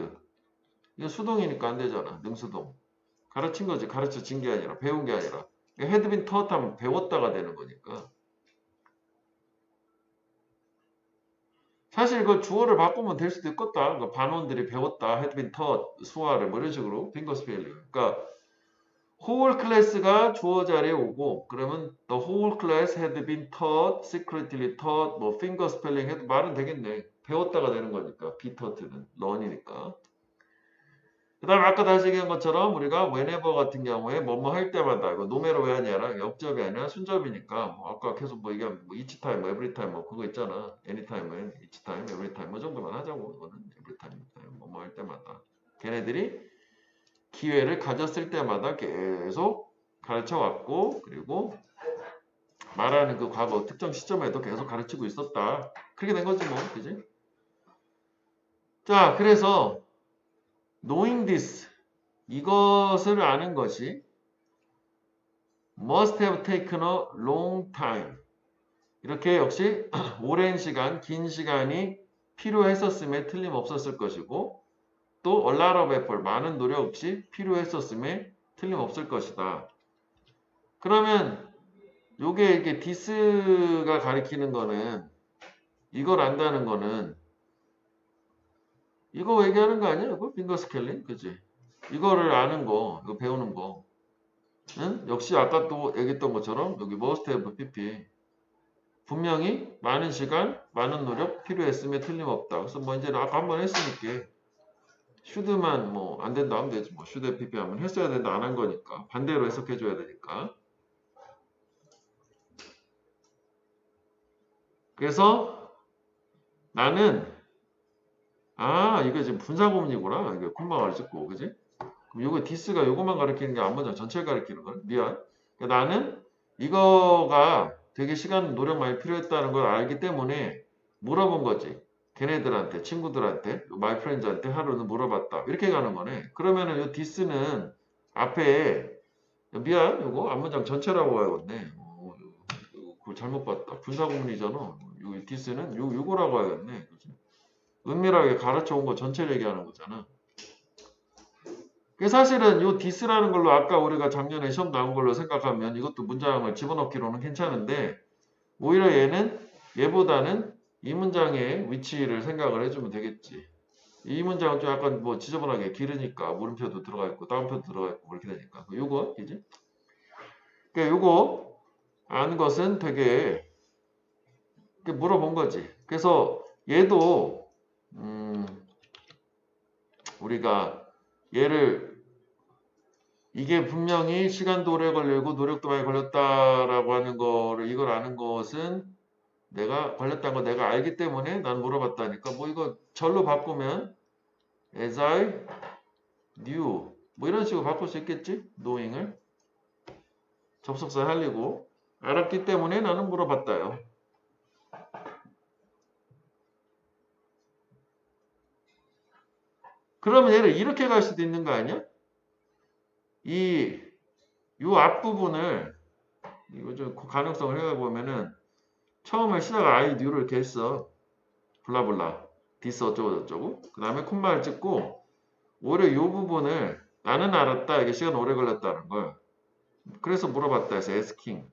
이거 수동이니까 안 되잖아. 능수동. 가르친 거지. 가르쳐진 게 아니라 배운 게 아니라. had been taught 하면 배웠다가 되는 거니까. 사실 그 주어를 바꾸면 될 수도 있겠다. 그러니까 반원들이 배웠다. had been taught 수화를 뭐 이런 식으로 핑거 스펠링. 그러니까 whole class가 주어 자리에 오고 그러면 the whole class had been taught, secretly taught, 뭐 finger spelling 해도 말은 되겠네. 배웠다가 되는 거니까 be taught는 learn이니까. 그 다음에 아까 다시 얘기한 것처럼 우리가 whenever 같은 경우에 뭐뭐 할 때마다 이거 노매로 왜 하냐라 역접이 아니라 순접이니까 뭐 아까 계속 뭐 얘기한 뭐 each time, 뭐 every time 뭐 그거 있잖아. anytime은 each time, every time 뭐 정도만 하자고 이거는 every time, 뭐뭐 할 때마다 걔네들이 기회를 가졌을 때마다 계속 가르쳐 왔고 그리고 말하는 그 과거 특정 시점에도 계속 가르치고 있었다. 그렇게 된 거지 뭐 그지? 자 그래서 knowing this 이것을 아는 것이 must have taken a long time 이렇게 역시 오랜 시간, 긴 시간이 필요했었음에 틀림없었을 것이고 또 a lot of effort 많은 노력 없이 필요했었음에 틀림없을 것이다. 그러면 요게 이게 this가 가리키는 거는 이걸 안다는 거는 이거 얘기하는 거 아니야? 이거 핑거 스케일링 그지? 이거를 아는 거, 이거 배우는 거. 응? 역시 아까 또 얘기했던 것처럼 여기 must have pp 분명히 많은 시간, 많은 노력 필요했음에 틀림없다. 그래서 뭐 이제 아까 한번 했으니까 should만 뭐 안 된다 하면 되지. 뭐 should have pp 하면 했어야 된다 안 한 거니까 반대로 해석해 줘야 되니까. 그래서 나는 이거 지금 분사구문이구나. 이게 콤마를 찍고 그지? 그럼 요거 this가 요거만 가리키는 게 안 맞아. 전체를 가리키는 거야. 미안. 그러니까 나는 이거가 되게 시간 노력 많이 필요했다는 걸 알기 때문에 물어본 거지. 걔네들한테 친구들한테 마이 프렌즈한테 하루는 물어봤다. 이렇게 가는 거네. 그러면은 요 this는 앞에 미안 요거 앞문장 전체라고 해야겠네. 그걸 잘못 봤다. 분사구문이잖아. 요 this는 요거라고 해야겠네. 그치? 은밀하게 가르쳐 온 거 전체를 얘기하는 거잖아. 사실은 요 this라는 걸로 아까 우리가 작년에 시험 나온 걸로 생각하면 이것도 문장을 집어넣기로는 괜찮은데 오히려 얘보다는 이 문장의 위치를 생각을 해주면 되겠지. 이 문장은 좀 약간 뭐 지저분하게 길으니까 물음표도 들어가 있고 다음표도 들어가 있고 그렇게 되니까 요거 이제 그러니까 요거 아는 것은 되게 물어본 거지. 그래서 얘도 우리가 얘를 이게 분명히 시간도 오래 걸리고 노력도 많이 걸렸다라고 하는 거를 이걸 아는 것은 내가 걸렸다는 거 내가 알기 때문에 난 물어봤다니까 뭐 이거 절로 바꾸면 as I knew 뭐 이런 식으로 바꿀 수 있겠지? knowing을 접속사 살리고 알았기 때문에 나는 물어봤다요. 그러면 얘를 이렇게 갈 수도 있는 거 아니야? 요 앞부분을 이거 좀 가능성을 해보면은 처음에 시작 I knew 를 이렇게 했어. 블라블라 this 어쩌고 저쩌고 그 다음에 콤마를 찍고 오히려 이 부분을 나는 알았다 이게 시간 오래 걸렸다는 걸 그래서 물어봤다 해서 asking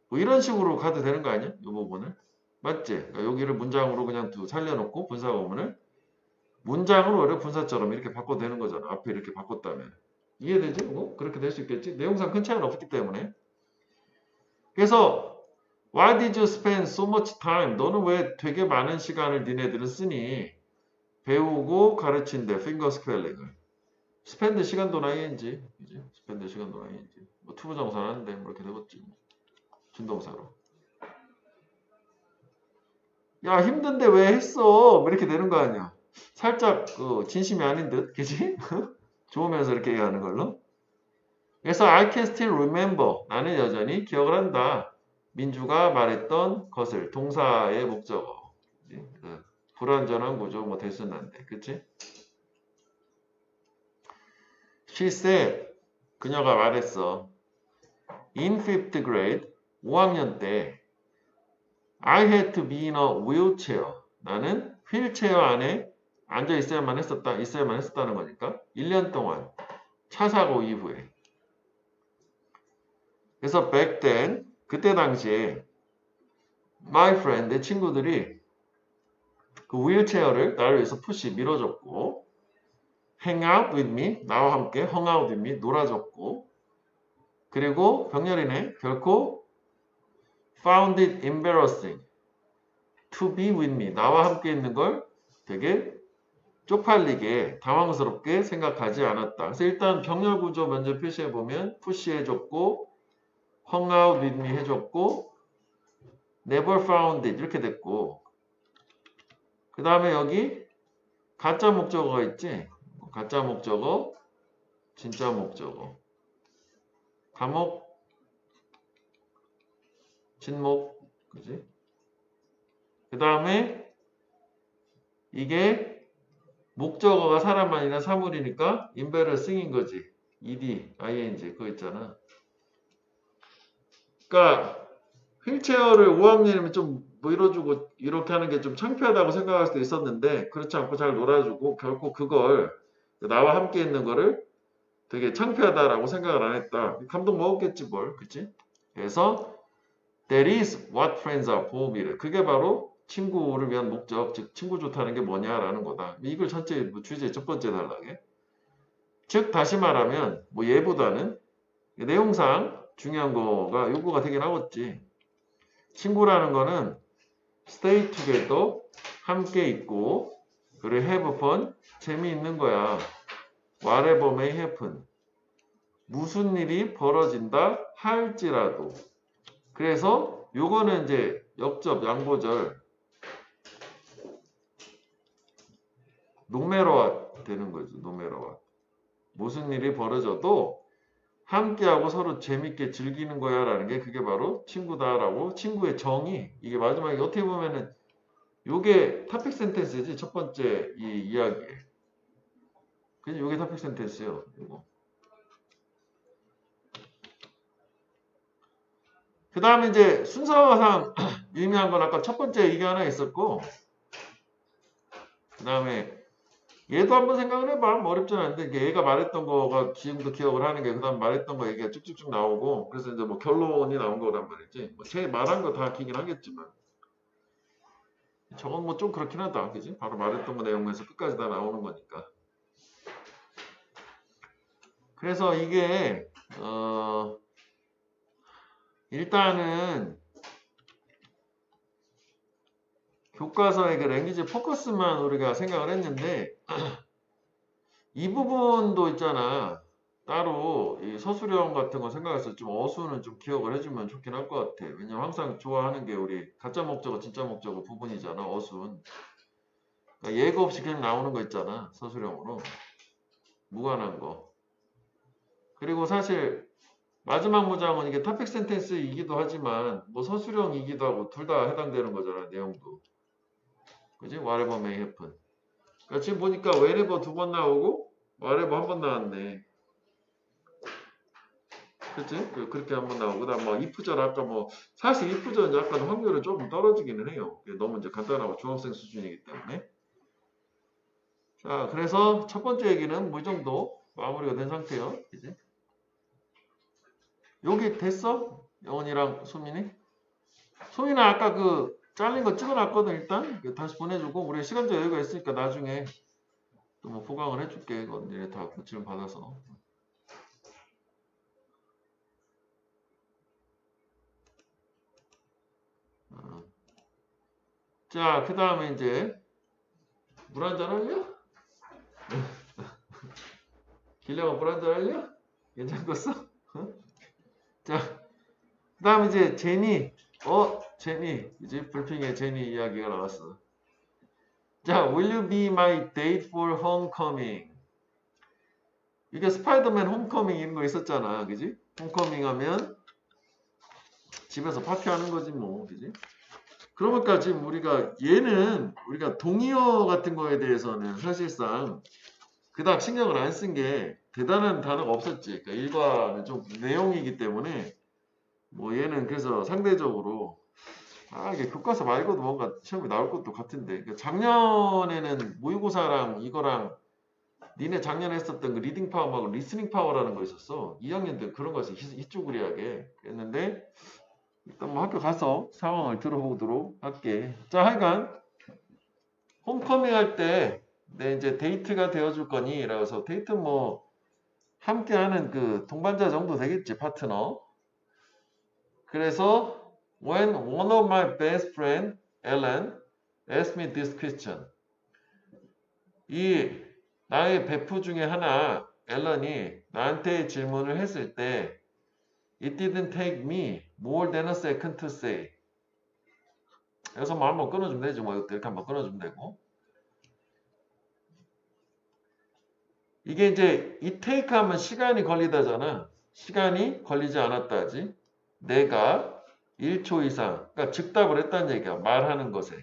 뭐 이런 식으로 가도 되는 거 아니야? 이 부분을 맞지? 그러니까 여기를 문장으로 그냥 살려놓고 분사구문을 문장으로 오히려 분사처럼 이렇게 바꿔도 되는 거잖아. 앞에 이렇게 바꿨다면 이해되지? 뭐 그렇게 될 수 있겠지? 내용상 큰 차이는 없기 때문에 그래서 Why did you spend so much time? 너는 왜 되게 많은 시간을 니네들은 쓰니? 배우고 가르친대. finger spelling을. spend 시간도 ing. 그지? spend 시간도 ing. 뭐 투부정사 하는데 뭐 이렇게 되겠지. 준동사로. 야 힘든데 왜 했어? 뭐 이렇게 되는 거 아니야. 살짝 진심이 아닌 듯. 그지? 좋으면서 이렇게 얘기하는 걸로. 그래서 I can still remember. 나는 여전히 기억을 한다. 민주가 말했던 것을 동사의 목적어. 불완전한 구조 뭐 대순한데, 그치? She said. 그녀가 말했어. In 5th grade, 5학년 때 I had to be in a wheelchair. 나는 휠체어 안에 앉아 있어야만 했었다는 거니까 1년 동안 차 사고 이후에. 그래서 back then, 그때 당시에 my friend, 내 친구들이 그 휠체어를 나를 위해서 푸시 밀어줬고 hang out with me, 나와 함께 hung out with me, 놀아줬고 그리고 병렬이네 결코 found it embarrassing to be with me, 나와 함께 있는 걸 되게 쪽팔리게 당황스럽게 생각하지 않았다. 그래서 일단 병렬 구조 먼저 표시해 보면 푸시 해줬고 hung out with me 해줬고 never found it 이렇게 됐고 그 다음에 여기 가짜 목적어가 있지. 가짜 목적어, 진짜 목적어. 감옥, 진목, 그지? 그 다음에 이게 목적어가 사람 아니라 사물이니까 embarrassing인 거지. ed, ing 그거 있잖아. 그러니까 휠체어를 5학년이면 좀 밀어주고 이렇게 하는 게 좀 창피하다고 생각할 수도 있었는데 그렇지 않고 잘 놀아주고 결코 그걸 나와 함께 있는 거를 되게 창피하다라고 생각을 안 했다. 감동 먹었겠지 뭘, 그치? 그래서 that is what friends are for. 그게 바로 친구를 위한 목적, 즉 친구 좋다는 게 뭐냐라는 거다. 이걸 전체 주제 첫 번째 단락에. 즉 다시 말하면 뭐 얘보다는 내용상 중요한 거가 요구가 되긴 하겠지. 친구라는 거는 stay together, 함께 있고 그리고 have fun, 재미있는 거야. whatever may happen, 무슨 일이 벌어진다 할지라도. 그래서 요거는 이제 역접 양보절 노메러와 되는 거죠. 노메러와. 무슨 일이 벌어져도 함께하고 서로 재밌게 즐기는 거야 라는 게 그게 바로 친구다라고. 친구의 정의, 이게 마지막에 어떻게 보면은 요게 토픽 센텐스지. 첫 번째 이 이야기에. 그지? 요게 토픽 센텐스요. 요거. 그 다음에 이제 순서상 유의미한 건 아까 첫 번째 이게 하나 있었고 그 다음에 얘도 한번 생각을 해봐. 뭐 어렵진 않은데 얘가 말했던 거가 지금도 기억을 하는 게 그 다음 말했던 거 얘기가 쭉쭉쭉 나오고 그래서 이제 뭐 결론이 나온 거란 말이지. 뭐 제 말한 거 다 기긴 하겠지만 저건 뭐 좀 그렇긴 하다. 그지? 바로 말했던 거 내용에서 끝까지 다 나오는 거니까. 그래서 이게 일단은 교과서의 그 랭귀지 포커스만 우리가 생각을 했는데 이 부분도 있잖아. 따로 이 서술형 같은 거 생각해서 좀 어수는 좀 기억을 해주면 좋긴 할 것 같아. 왜냐면 항상 좋아하는 게 우리 가짜 목적어, 진짜 목적어 부분이잖아. 어순. 그러니까 예고 없이 그냥 나오는 거 있잖아. 서술형으로. 무관한 거. 그리고 사실 마지막 문장은 이게 토픽 센텐스이기도 하지만 뭐 서술형이기도 하고 둘 다 해당되는 거잖아. 내용도. 그지? whatever may happen. 그러니까 지금 보니까 whenever 2번 나오고 whatever 1번 나왔네. 그치? 그렇게 한번 나오고 그다음 뭐 if절 아까 뭐 사실 if절은 약간 확률은 조금 떨어지기는 해요. 너무 이제 간단하고 중학생 수준이기 때문에. 자, 그래서 첫 번째 얘기는 뭐 이 정도 마무리가 된 상태예요. 이제 여기 됐어? 영원이랑 소민이? 소민아 아까 그 잘린 거 찍어놨거든. 일단 다시 보내주고 우리 시간적 여유가 있으니까 나중에 또 뭐 보강을 해줄게. 이건 얘네 다 고치를 받아서. 자, 그 다음에 이제 물 한잔 할래? 길령아 물 한잔 할래? 괜찮겠어? 어? 자, 그 다음에 이제 제니. 제니. 이제 불핑의 제니 이야기가 나왔어. 자, will you be my date for homecoming? 이게 스파이더맨 홈커밍 이런 거 있었잖아. 그지? 홈커밍 하면 집에서 파티하는 거지 뭐. 그지? 그러니까 지금 우리가 우리가 동의어 같은 거에 대해서는 사실상 그닥 신경을 안 쓴 게 대단한 단어가 없었지. 그러니까 일과는 좀 내용이기 때문에 뭐 얘는 그래서 상대적으로 이게 교과서 말고도 뭔가 시험에 나올 것도 같은데. 그러니까 작년에는 모의고사랑 이거랑 니네 작년에 했었던 그 리딩 파워하고 리스닝 파워라는 거 있었어. 2학년 때 그런 거에서 희쭈그리하게 했는데 일단 뭐 학교 가서 상황을 들어보도록 할게. 자, 하여간 홈커밍 할 때 내 이제 데이트가 되어줄 거니? 라고 해서 데이트 뭐 함께하는 그 동반자 정도 되겠지, 파트너. 그래서 when one of my best friend Ellen asked me this question. 이 나의 베프 중에 하나 앨런이 나한테 질문을 했을 때 It didn't take me more than a second to say. 여기서 뭐 한번 끊어주면 되지 뭐 이렇게 한번 끊어주면 되고 이게 이제 이 take 하면 시간이 걸리다잖아. 시간이 걸리지 않았다지. 내가 1초 이상 그러니까 즉답을 했다는 얘기야. 말하는 것에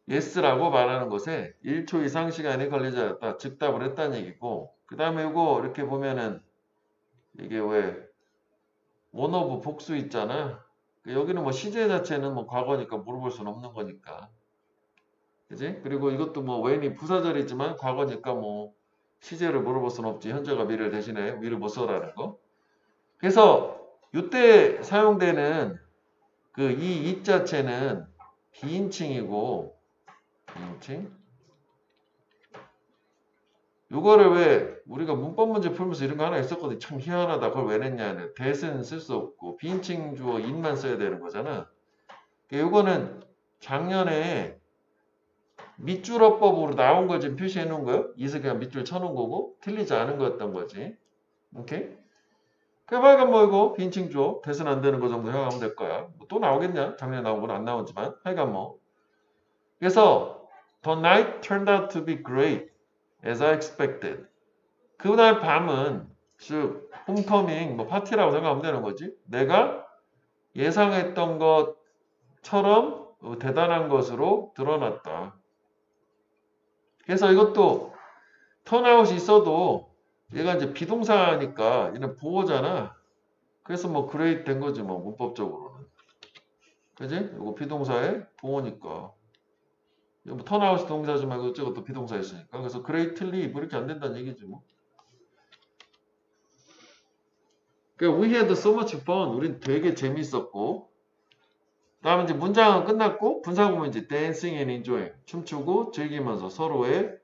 yes라고 말하는 것에 1초 이상 시간이 걸리지 않았다. 즉답을 했다는 얘기고 그 다음에 이거 이렇게 보면은 이게 왜 one of 복수 있잖아. 여기는 뭐 시제 자체는 뭐 과거니까 물어볼 수는 없는 거니까. 그지? 그리고 이것도 뭐 when이 부사절이지만 과거니까 뭐 시제를 물어볼 수는 없지. 현재가 미래를 대신해 미를 못 써라는 거. 그래서 이때 사용되는 그 이 자체는 비인칭이고 비인칭. 요거를 왜 우리가 문법 문제 풀면서 이런 거 하나 있었거든. 참 희한하다. 그걸 왜 냈냐. that은 쓸 수 없고 비인칭 주어 in만 써야 되는 거잖아. 요거는 작년에 밑줄어법으로 나온 걸 지금 표시해 놓은 거예요. 이서 그냥 밑줄 쳐놓은 거고 틀리지 않은 거였던 거지. 오케이? 그러니까 뭐 이거 빈칭 주어 대선 안 되는 거 정도 생각하면 될 거야. 뭐또 나오겠냐? 작년에 나온 건 안 나오지만 하여간 뭐. 그래서 The night turned out to be great as I expected. 그날 밤은 즉 홈커밍 뭐 파티라고 생각하면 되는 거지. 내가 예상했던 것처럼 대단한 것으로 드러났다. 그래서 이것도 턴아웃이 있어도 얘가 이제 비동사니까 얘는 보호잖아. 그래서 뭐 그레이트 된 거지 뭐 문법적으로는. 그지? 이거 비동사의 보호니까. 이거 뭐 턴아웃이 동사지 말고 어쩌고 비동사였으니까. 그래서 그레이틀리 뭐 이렇게 안 된다는 얘기지 뭐. 그러니까 we had so much fun. 우린 되게 재밌었고. 다음에 이제 문장은 끝났고 분사구문 이제 dancing and enjoying. 춤추고 즐기면서 서로의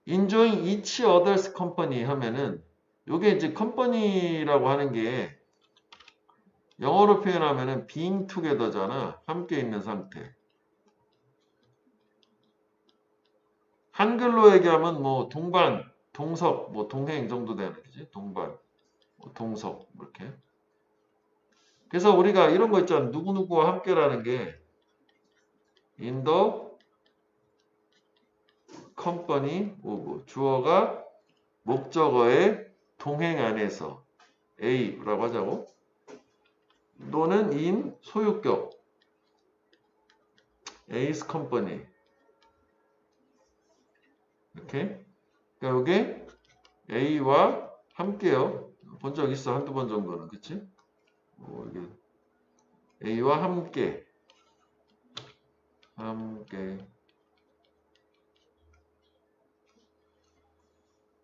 enjoying each other's company 하면은 요게 이제 company라고 하는 게 영어로 표현하면은 being together잖아. 함께 있는 상태. 한글로 얘기하면 뭐 동반, 동석, 뭐 동행 정도 되는 거지. 동반, 뭐 동석 이렇게. 그래서 우리가 이런 거 있잖아. 누구누구와 함께라는 게 in the company of 주어가 목적어의 동행 안에서 A라고 하자고. 또는 in 소유격 A's company. 이렇게. 그러니까 이게 A와 함께요. 본 적 있어. 한두 번 정도는. 그치? 이게 A와 함께.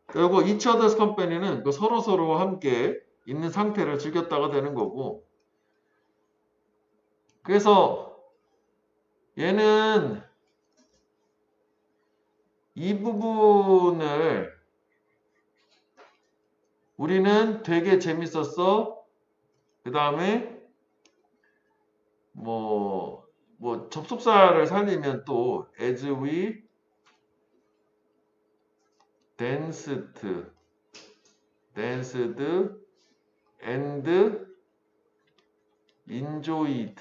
그리고 each other's company는 그 서로 함께 있는 상태를 즐겼다가 되는 거고. 그래서 얘는 이 부분을 우리는 되게 재밌었어. 그 다음에 뭐 접속사를 살리면 또 as we danced and enjoyed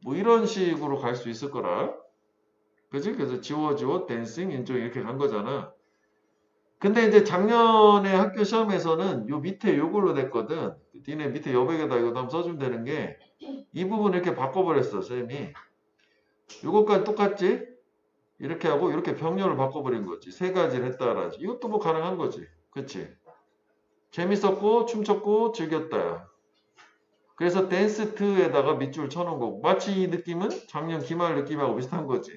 뭐 이런 식으로 갈 수 있을 거라. 그지? 그래서 지워 dancing, enjoy 이렇게 간 거잖아. 근데 이제 작년에 학교 시험에서는 요 밑에 요걸로 냈거든. 니네 밑에 여백에다 이거 한번 써주면 되는 게 이 부분 이렇게 바꿔버렸어, 쌤이. 요것까지 똑같지? 이렇게 하고 이렇게 병렬을 바꿔버린 거지. 세 가지를 했다라지. 이것도 뭐 가능한 거지. 그치? 재밌었고 춤췄고 즐겼다. 그래서 댄스트에다가 밑줄 쳐놓은 거고 마치 이 느낌은 작년 기말 느낌하고 비슷한 거지.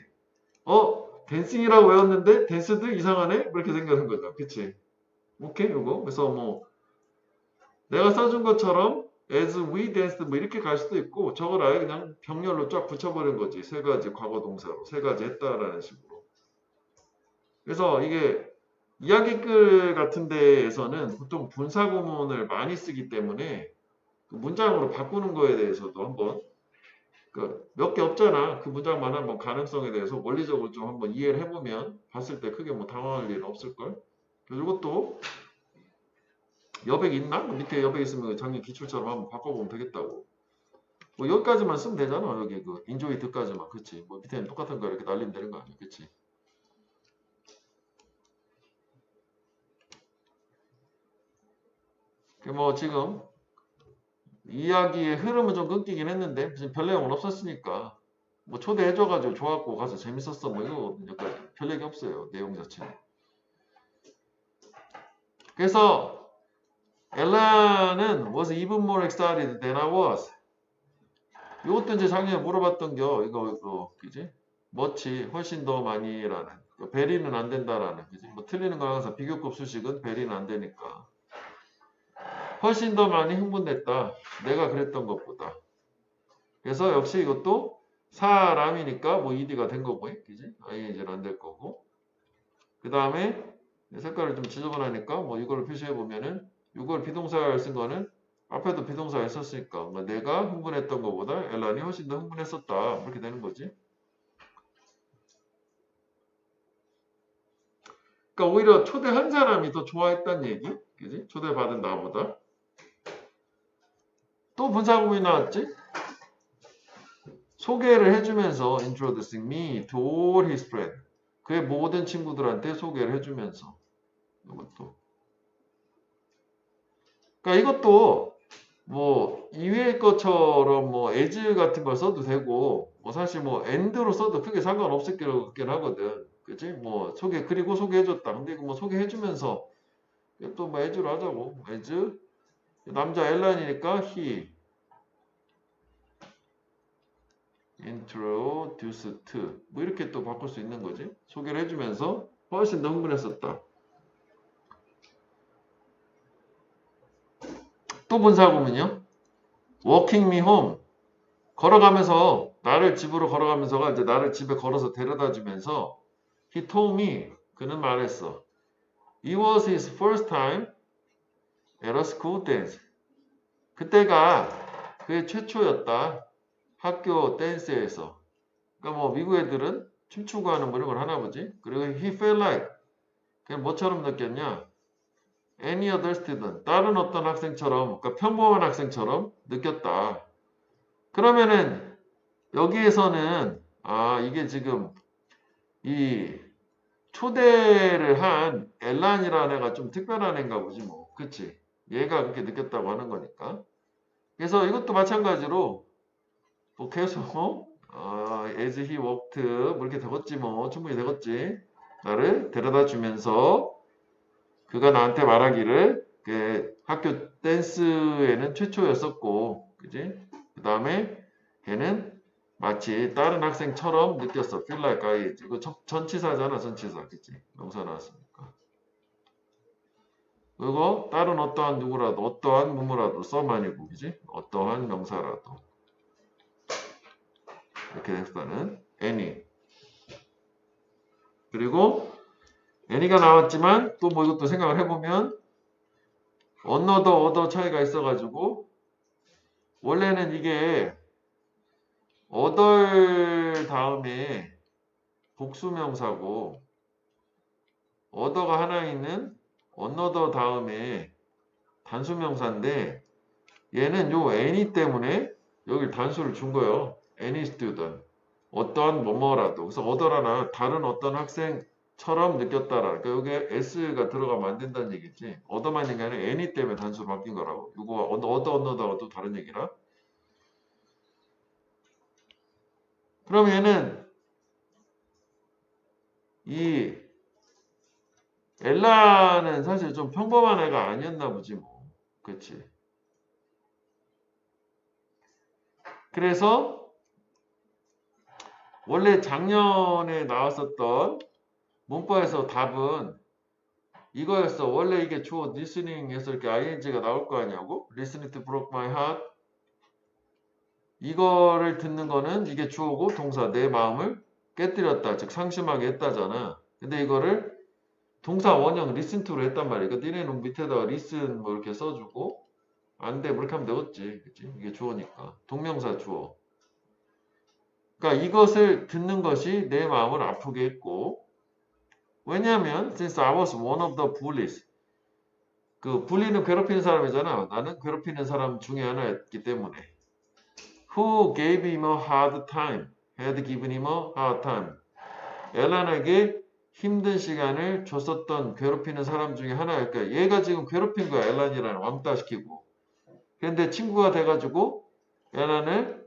댄싱이라고 외웠는데 댄스도 이상하네? 이렇게 생각하는 거죠. 그치? 오케이 요거. 그래서 뭐 내가 써준 것처럼 as we danced 뭐 이렇게 갈 수도 있고 저걸 아예 그냥 병렬로 쫙 붙여버린 거지. 세 가지 과거 동사로 세 가지 했다라는 식으로. 그래서 이게 이야기글 같은 데에서는 보통 분사 구문을 많이 쓰기 때문에 그 문장으로 바꾸는 거에 대해서도 한번 몇 개 없잖아. 그 문장만 한번 가능성에 대해서 원리적으로 좀 한번 이해를 해보면 봤을 때 크게 뭐 당황할 일은 없을걸. 그래서 이것도 여백 있나? 밑에 여백 있으면 작년 기출처럼 한번 바꿔보면 되겠다고. 뭐 여기까지만 쓰면 되잖아. 여기 그 인조이 드까지만. 그치? 뭐 밑에는 똑같은 거 이렇게 날리면 되는 거 아니야. 그치? 뭐 지금 이야기의 흐름은 좀 끊기긴 했는데 지금 별 내용은 없었으니까 뭐 초대해줘가지고 좋았고 가서 재밌었어 뭐 이거 여기까지 별 얘기 없어요. 내용 자체는. 그래서 엘라는 was even more excited than I was. 이것도 이제 작년에 물어봤던 겨 이거 그지? 멋지 훨씬 더 많이라는 베리는 안 된다라는 그지? 뭐 틀리는 거 항상 비교급 수식은 베리는 안 되니까 훨씬 더 많이 흥분됐다. 내가 그랬던 것보다. 그래서 역시 이것도 사람이니까 뭐 ed가 된 거고, 그지? ing는 안 될 거고. 그 다음에 색깔을 좀 지저분하니까 뭐 이걸 표시해 보면은 이걸 비동사를 쓴 거는 앞에도 비동사를 썼으니까 뭐 내가 흥분했던 것보다 엘란이 훨씬 더 흥분했었다. 이렇게 되는 거지. 그러니까 오히려 초대한 사람이 더 좋아했다는 얘기, 그지? 초대받은 나보다. 또 분사구문이 나왔지? 소개를 해주면서 introducing me to all his friends. 그의 모든 친구들한테 소개를 해주면서 이것도. 그러니까 이것도 뭐 이외의 것처럼 뭐 as 같은 걸 써도 되고 뭐 사실 뭐 and로 써도 크게 상관없을 것 같긴 하거든. 그치? 뭐 소개 그리고 소개해줬다. 근데 이거 뭐 소개해주면서 또 뭐 as로 하자고. as 남자 엘란이니까 he introduced to 뭐 이렇게 또 바꿀 수 있는 거지. 소개를 해주면서 훨씬 더 흥분했었다. 또 분사구문이요. walking me home 걸어가면서 나를 집으로 걸어가면서가 이제 나를 집에 걸어서 데려다 주면서 he told me 그는 말했어. It was his first time at a school dance. 그때가 그의 최초였다. 학교 댄스에서. 그러니까 뭐 미국 애들은 춤추고 하는 뭐 이런 걸 하나 보지. 그리고 he felt like 그냥 뭐처럼 느꼈냐? Any other student 다른 어떤 학생처럼 그러니까 평범한 학생처럼 느꼈다. 그러면은 여기에서는 이게 지금 이 초대를 한 엘란이라는 애가 좀 특별한 애인가 보지 뭐. 그치? 얘가 그렇게 느꼈다고 하는 거니까. 그래서 이것도 마찬가지로 뭐 계속 as he walked 뭐 이렇게 되겠지 뭐. 충분히 되겠지. 나를 데려다 주면서 그가 나한테 말하기를 학교 댄스에는 최초였었고 그지? 그 다음에 걔는 마치 다른 학생처럼 느꼈어. feel like I. 이거 전치사잖아. 전치사. 그치? 명사 나왔으니까. 그리고 다른 어떠한 누구라도 어떠한 무무라도 썸 아니고 그지? 어떠한 명사라도 이렇게 됐다는 any. 그리고 any가 나왔지만 또 뭐 이것도 생각을 해보면 other 차이가 있어가지고 원래는 이게 other 다음에 복수명사고 other가 하나 있는 another 다음에 단수명사인데 얘는 요 any 때문에 여기 단수를 준 거예요. any student 어떠한 뭐뭐라도. 그래서 other라나 다른 어떤 학생 처럼 느꼈다라. 그러니까 여기에 s가 들어가면 안 된다는 얘기지. 얻어맞는 게 아니라 any 때문에 단수로 바뀐 거라고. 이거 얻어하고 또 다른 얘기라. 그럼 얘는 이 엘라는 사실 좀 평범한 애가 아니었나 보지 뭐. 그치? 그래서 원래 작년에 나왔었던 문법에서 답은 이거였어. 원래 이게 주어 listening에서 이렇게 ing가 나올 거 아니냐고? Listening to broke my heart. 이거를 듣는 거는 이게 주어고 동사 내 마음을 깨뜨렸다. 즉 상심하게 했다잖아. 근데 이거를 동사 원형 listen to로 했단 말이야. 그러니까 니네는 밑에다가 listen 뭐 이렇게 써주고 안 돼. 뭐 이렇게 하면 되겠지. 그치? 이게 주어니까. 동명사 주어. 그러니까 이것을 듣는 것이 내 마음을 아프게 했고 왜냐하면 since I was one of the bullies 그 bully는 괴롭히는 사람이잖아. 나는 괴롭히는 사람 중에 하나였기 때문에 who gave him a hard time had given him a hard time 엘란에게 힘든 시간을 줬었던 괴롭히는 사람 중에 하나였까 얘가 지금 괴롭힌 거야. 엘란이라는 왕따 시키고 그런데 친구가 돼가지고 엘란을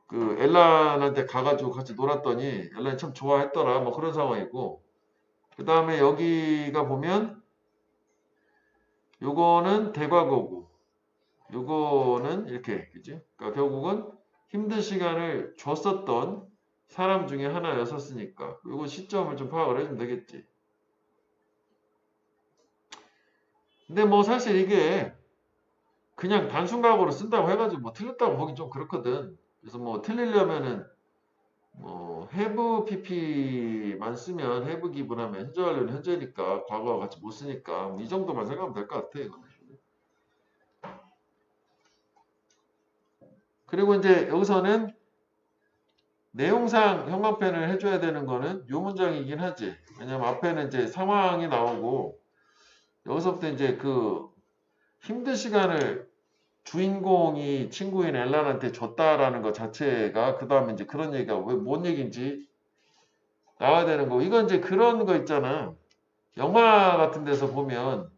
그 엘란한테 가가지고 같이 놀았더니 엘란이 참 좋아했더라. 뭐 그런 상황이고 그 다음에 여기가 보면 요거는 대과거고 요거는 이렇게 그지? 그러니까 결국은 힘든 시간을 줬었던 사람 중에 하나였었으니까 요거 시점을 좀 파악을 해주면 되겠지. 근데 뭐 사실 이게 그냥 단순각으로 쓴다고 해가지고 뭐 틀렸다고 보긴 좀 그렇거든. 그래서 뭐 틀리려면은 뭐 have pp만 쓰면 have given 하면 현재 완료는 현재니까 과거와 같이 못 쓰니까 뭐이 정도만 생각하면 될 것 같아. 이거는. 그리고 이제 여기서는 내용상 형광펜을 해줘야 되는 거는 요 문장이긴 하지. 왜냐면 앞에는 이제 상황이 나오고 여기서부터 이제 그 힘든 시간을 주인공이 친구인 엘란한테 줬다라는 것 자체가 그 다음에 이제 그런 얘기가 왜 뭔 얘기인지 나와야 되는 거고 이건 이제 그런 거 있잖아. 영화 같은 데서 보면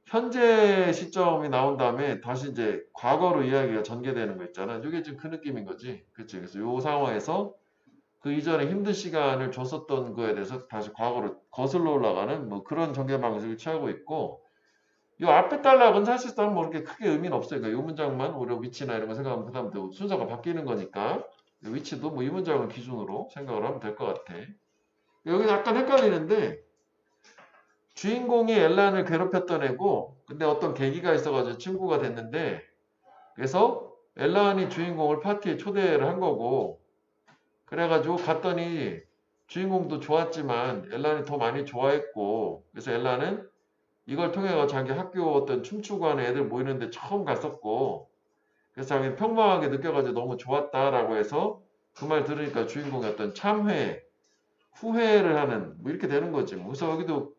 현재 시점이 나온 다음에 다시 이제 과거로 이야기가 전개되는 거 있잖아. 이게 지금 그 느낌인 거지. 그치? 그래서 요 상황에서 그 이전에 힘든 시간을 줬었던 거에 대해서 다시 과거로 거슬러 올라가는 뭐 그런 전개 방식을 취하고 있고 이 앞에 단락은 사실상 뭐 이렇게 크게 의미는 없어요. 그러니까 이 문장만 우리가 위치나 이런 거 생각하면 그 다음 순서가 바뀌는 거니까 위치도 뭐 이 문장을 기준으로 생각을 하면 될 것 같아. 여기 약간 헷갈리는데 주인공이 엘란을 괴롭혔던 애고 근데 어떤 계기가 있어가지고 친구가 됐는데 그래서 엘란이 주인공을 파티에 초대를 한 거고 그래가지고 갔더니 주인공도 좋았지만 엘란이 더 많이 좋아했고 그래서 엘란은 이걸 통해 자기 학교 어떤 춤추고 하는 애들 모이는데 처음 갔었고 그래서 자기 평범하게 느껴가지고 너무 좋았다라고 해서 그 말 들으니까 주인공이 어떤 참회, 후회를 하는 뭐 이렇게 되는 거지. 그래서 여기도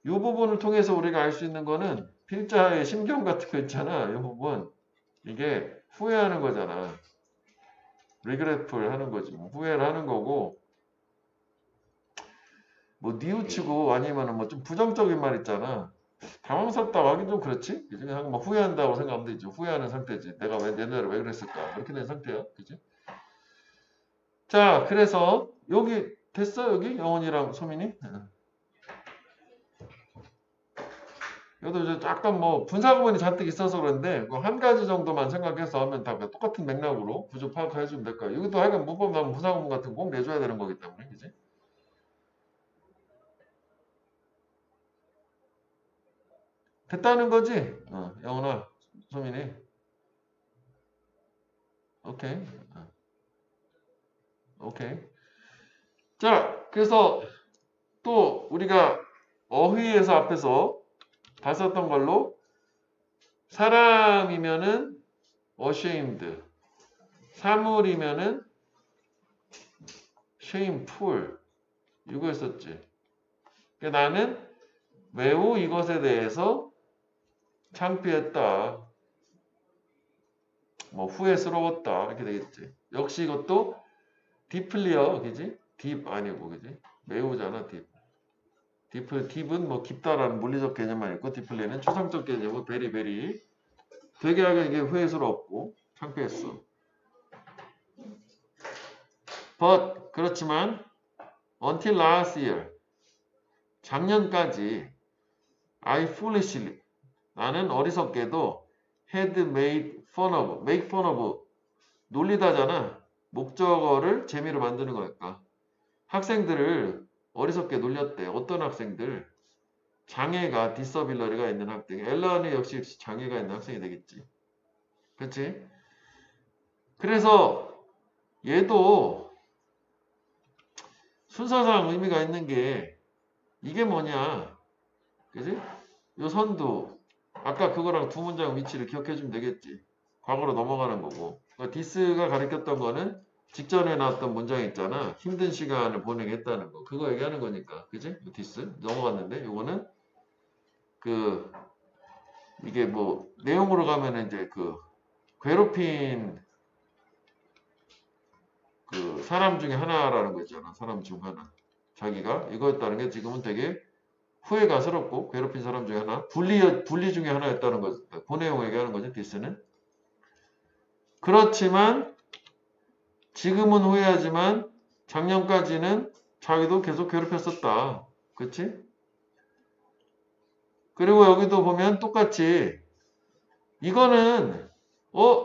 이 부분을 통해서 우리가 알 수 있는 거는 필자의 심경 같은 거 있잖아. 이 부분 이게 후회하는 거잖아. regretful 하는 거지. 후회를 하는 거고 뭐 뉘우치고 아니면은 뭐 좀 부정적인 말 있잖아. 당황스럽다고 하긴 좀 그렇지? 그냥 뭐 후회한다고 생각하면 되지. 후회하는 상태지. 내가 왜 옛날에 왜 그랬을까? 그렇게 된 상태야. 그지? 자, 그래서 여기 됐어? 여기 영원이랑 소민이? 여기도 이제 약간 뭐 분사 구문이 잔뜩 있어서 그런데 그 한 가지 정도만 생각해서 하면 다 똑같은 맥락으로 구조 파악해 주면 될 거야. 여기도 하여간 문법 나오면 분사 구문 같은 거 꼭 내줘야 되는 거기 때문에. 그지? 됐다는 거지? 영원아, 소민이. 오케이. 오케이. 자, 그래서 또 우리가 어휘에서 앞에서 봤었던 걸로 사람이면은 ashamed, 사물이면은 shameful 이거 했었지. 그러니까 나는 매우 이것에 대해서 창피했다. 뭐 후회스러웠다. 이렇게 되겠지. 역시 이것도 deeply요. 그지? deep 아니고 그지? 매우잖아 deep. 딥은 뭐 깊다라는 물리적 개념만 있고 디플리는 추상적 개념이고 베리 되게 하게 이게 후회스럽고 창피했어. But 그렇지만 until last year 작년까지 I foolishly 나는 어리석게도 had made fun of 놀리다잖아. 목적어를 재미로 만드는 거니까. 학생들을 어리석게 놀렸대. 어떤 학생들? 장애가 디서빌러리가 있는 학생. 엘라는 역시 장애가 있는 학생이 되겠지. 그렇지? 그래서 얘도 순서상 의미가 있는 게 이게 뭐냐? 그지? 요 선두 아까 그거랑 두 문장 위치를 기억해 주면 되겠지. 과거로 넘어가는 거고. 그러니까 디스가 가리켰던 거는 직전에 나왔던 문장 있잖아. 힘든 시간을 보내게 했다는 거. 그거 얘기하는 거니까. 그지? 디스. 넘어갔는데 요거는 그 이게 뭐 내용으로 가면은 이제 그 괴롭힌 그 사람 중에 하나라는 거 있잖아. 사람 중 하나. 자기가 이거였다는 게 지금은 되게 후회가스럽고 괴롭힌 사람 중에 하나. 분리 중에 하나였다는 거. 그 내용 얘기하는 거죠. 디스는. 그렇지만 지금은 후회하지만 작년까지는 자기도 계속 괴롭혔었다. 그치? 그리고 여기도 보면 똑같이 이거는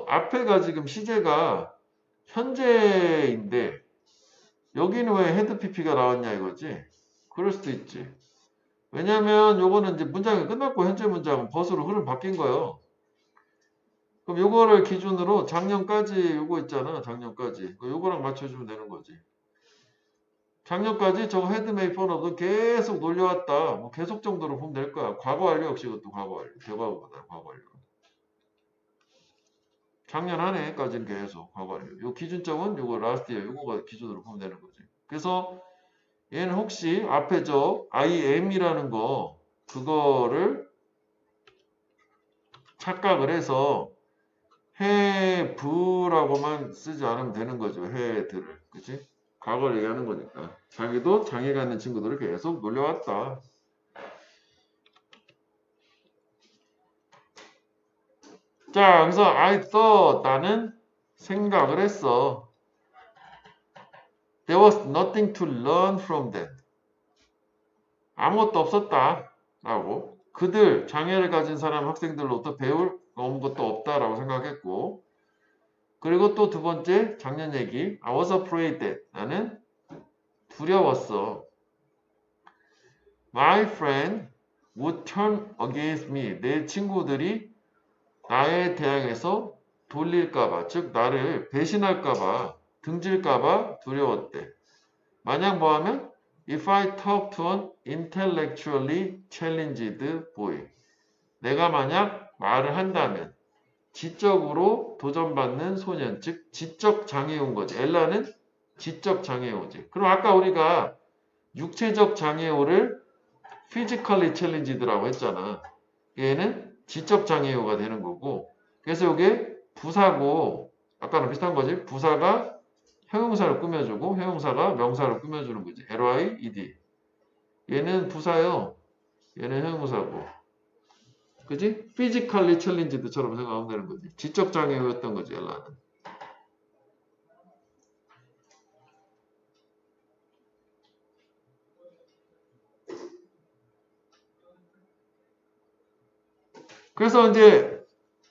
앞에가 지금 시제가 현재인데 여기는 왜 헤드 PP가 나왔냐 이거지? 그럴 수도 있지. 왜냐면 요거는 이제 문장이 끝났고 현재 문장은 벗으로 흐름 바뀐 거예요. 그럼 요거를 기준으로 작년까지 요거 있잖아. 작년까지. 요거랑 맞춰주면 되는 거지. 작년까지 저거 헤드메이 펀업도 계속 놀려왔다. 뭐 계속 정도로 보면 될 거야. 과거 완료 역시 이것도 과거 완료. 대과거보다 과거 완료. 작년 한 해까지는 계속 과거 완료. 요 기준점은 요거 라스트 이어 요거가 기준으로 보면 되는 거지. 그래서 얘는 혹시 앞에 저 IM이라는 거 그거를 착각을 해서 have라고만 쓰지 않으면 되는 거죠. had를. 그치? 과거를 얘기하는 거니까. 자기도 장애가 있는 친구들을 계속 놀려왔다. 자, 그래서 I thought 나는 생각을 했어. There was nothing to learn from them. 아무것도 없었다. 라고. 그들, 장애를 가진 사람 학생들로부터 배울 아무것도 없다라고 생각했고. 그리고 또 두 번째 작년 얘기. I was afraid that. 나는 두려웠어. My friend would turn against me. 내 친구들이 나에 대항해서 돌릴까봐, 즉 나를 배신할까봐, 등질까봐 두려웠대. 만약 뭐하면 If I talk to an intellectually challenged boy. 내가 만약 말을 한다면 지적으로 도전받는 소년, 즉 지적 장애인 거지. 엘라는 지적 장애우지. 그럼 아까 우리가 육체적 장애우를 physically challenged라고 했잖아. 얘는 지적 장애우가 되는 거고. 그래서 이게 부사고 아까랑 비슷한 거지. 부사가 형용사를 꾸며주고 형용사가 명사를 꾸며주는 거지. LIED. 얘는 부사요. 얘는 형용사고. 그지? physically challenged처럼 생각하면 되는 거지. 지적 장애우였던 거지. 엘라는. 그래서 이제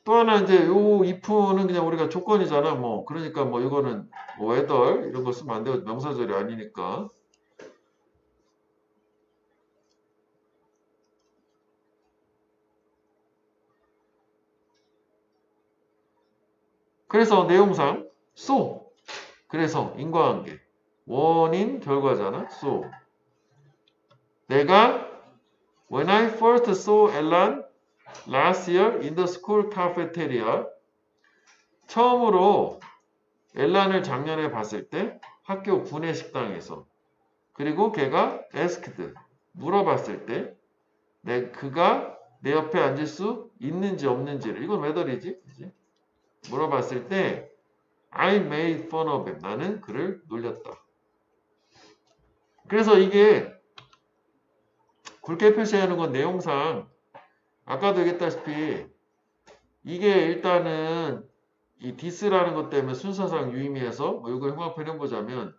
또 하나 이제 요 if는 그냥 우리가 조건이잖아. 뭐 그러니까 뭐 이거는 뭐 whether 이런 거 쓰면 안 되고 명사절이 아니니까. 그래서 내용상 so 그래서 인과관계 원인 결과잖아. so 내가 when I first saw Ellen last year in the school cafeteria 처음으로 엘란을 작년에 봤을 때 학교 구내식당에서 그리고 걔가 asked 물어봤을 때 그가 내 옆에 앉을 수 있는지 없는지를 이건 whether이지 그치? 물어봤을 때 I made fun of him 나는 그를 놀렸다. 그래서 이게 굵게 표시하는 건 내용상 아까도 얘기했다시피 이게 일단은 이 디스라는 것 때문에 순서상 유의미해서 뭐 이걸 흉악표현 해보자면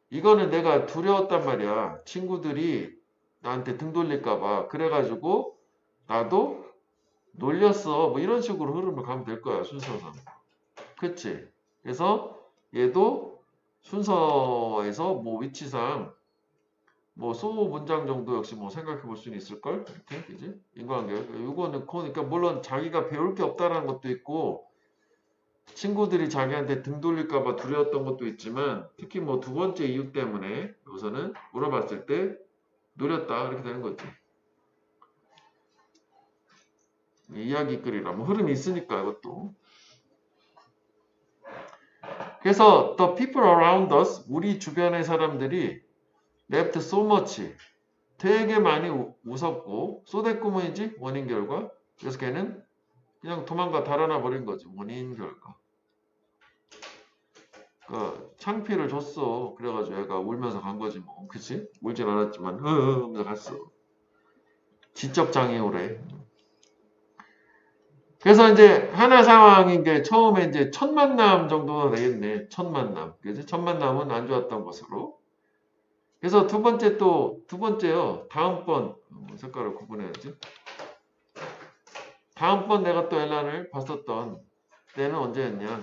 이거는 내가 두려웠단 말이야. 친구들이 나한테 등 돌릴까봐. 그래가지고 나도 놀렸어. 뭐 이런 식으로 흐름을 가면 될 거야. 순서상. 그치? 그래서 얘도 순서에서 뭐 위치상 뭐 소 문장 정도 역시 뭐 생각해 볼 수는 있을걸? 이렇게, 그지? 인과관계. 이거는 그러니까 물론 자기가 배울 게 없다라는 것도 있고 친구들이 자기한테 등 돌릴까봐 두려웠던 것도 있지만 특히 뭐 두 번째 이유 때문에 여기서는 물어봤을 때 노렸다 이렇게 되는 거지. 이야기거리라 뭐 흐름이 있으니까 이것도. 그래서 the people around us 우리 주변의 사람들이 left so much 되게 많이 웃었고 so that 뭐이지 원인 결과. 그래서 걔는 그냥 도망가 달아나 버린 거지 원인 결과. 그 창피를 줬어. 그래가지고 얘가 울면서 간 거지 뭐. 그치? 울진 않았지만 하면서 갔어. 지적 장애우래. 그래서 이제 하나 상황인 게 처음에 이제 첫 만남 정도는 되겠네. 첫 만남. 그지? 첫 만남은 안 좋았던 것으로. 그래서 두 번째요. 다음번 색깔을 구분해야지. 다음번 내가 또 엘란을 봤었던 때는 언제였냐?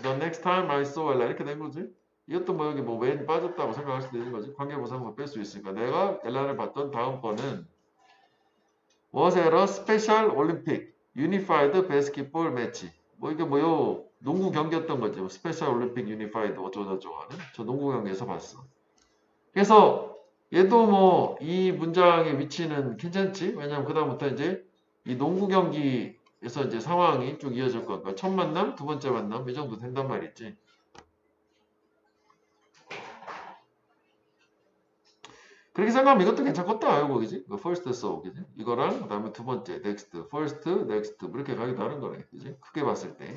The next time I saw Ella 이렇게 된 거지. 이것도 뭐 여기 뭐 웬 빠졌다고 생각할 수도 있는 거지. 관계부사만 뺄 수 있으니까. 내가 엘라를 봤던 다음번은 was at a special Olympic Unified Basketball Match. 뭐 이게 뭐요 농구 경기였던 거지. 스페셜 올림픽 유니파이드 어쩌고저쩌고 하는 저 농구 경기에서 봤어. 그래서 얘도 뭐 이 문장의 위치는 괜찮지. 왜냐면 그다음부터 이제 이 농구 경기에서 이제 상황이 쭉 이어질 거니까 첫 만남, 두 번째 만남 이 정도 된단 말이지. 그렇게 생각하면 이것도 괜찮겠다. 이거 그지? first saw 그지? 이거랑 그다음에 두 번째 next, first, next 뭐 이렇게 가기도 하는 거네. 그지? 크게 봤을 때.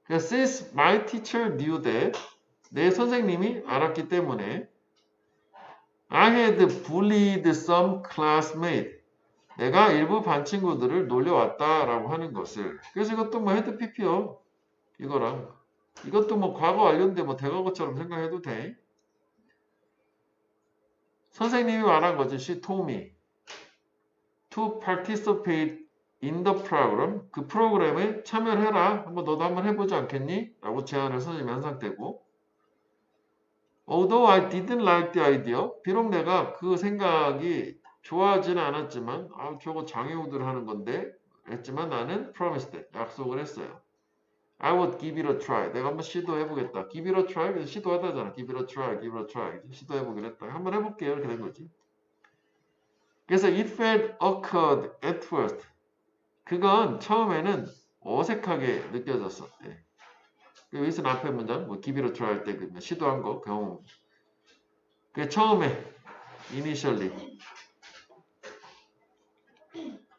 그래서 since my teacher knew that 내 선생님이 알았기 때문에 I had bullied some classmate 내가 일부 반 친구들을 놀려왔다라고 하는 것을. 그래서 이것도 뭐 헤드 PP요. 이거랑 이것도 뭐 과거 완료인데 뭐 대과거처럼 생각해도 돼. 선생님이 말한 거지. She told me to participate in the program. 그 프로그램에 참여를 해라. 너도 한번 해보지 않겠니? 라고 제안을 선생님이 한 상태고 Although I didn't like the idea. 비록 내가 그 생각이 좋아하지는 않았지만 저거 장애우들 하는 건데 했지만 나는 promised 약속을 했어요. I would give it a try. 내가 한번 시도해보겠다. Give it a try. 그래서 시도하다잖아. Give it a try. Give it a try. 시도해보긴 했다. 한번 해볼게요. 이렇게 된 거지. 그래서 it felt awkward at first. 그건 처음에는 어색하게 느껴졌었대. 여기서는 앞에 문장, 뭐 give it a try 할 때 그 시도한 거 경험. 그 처음에 initially.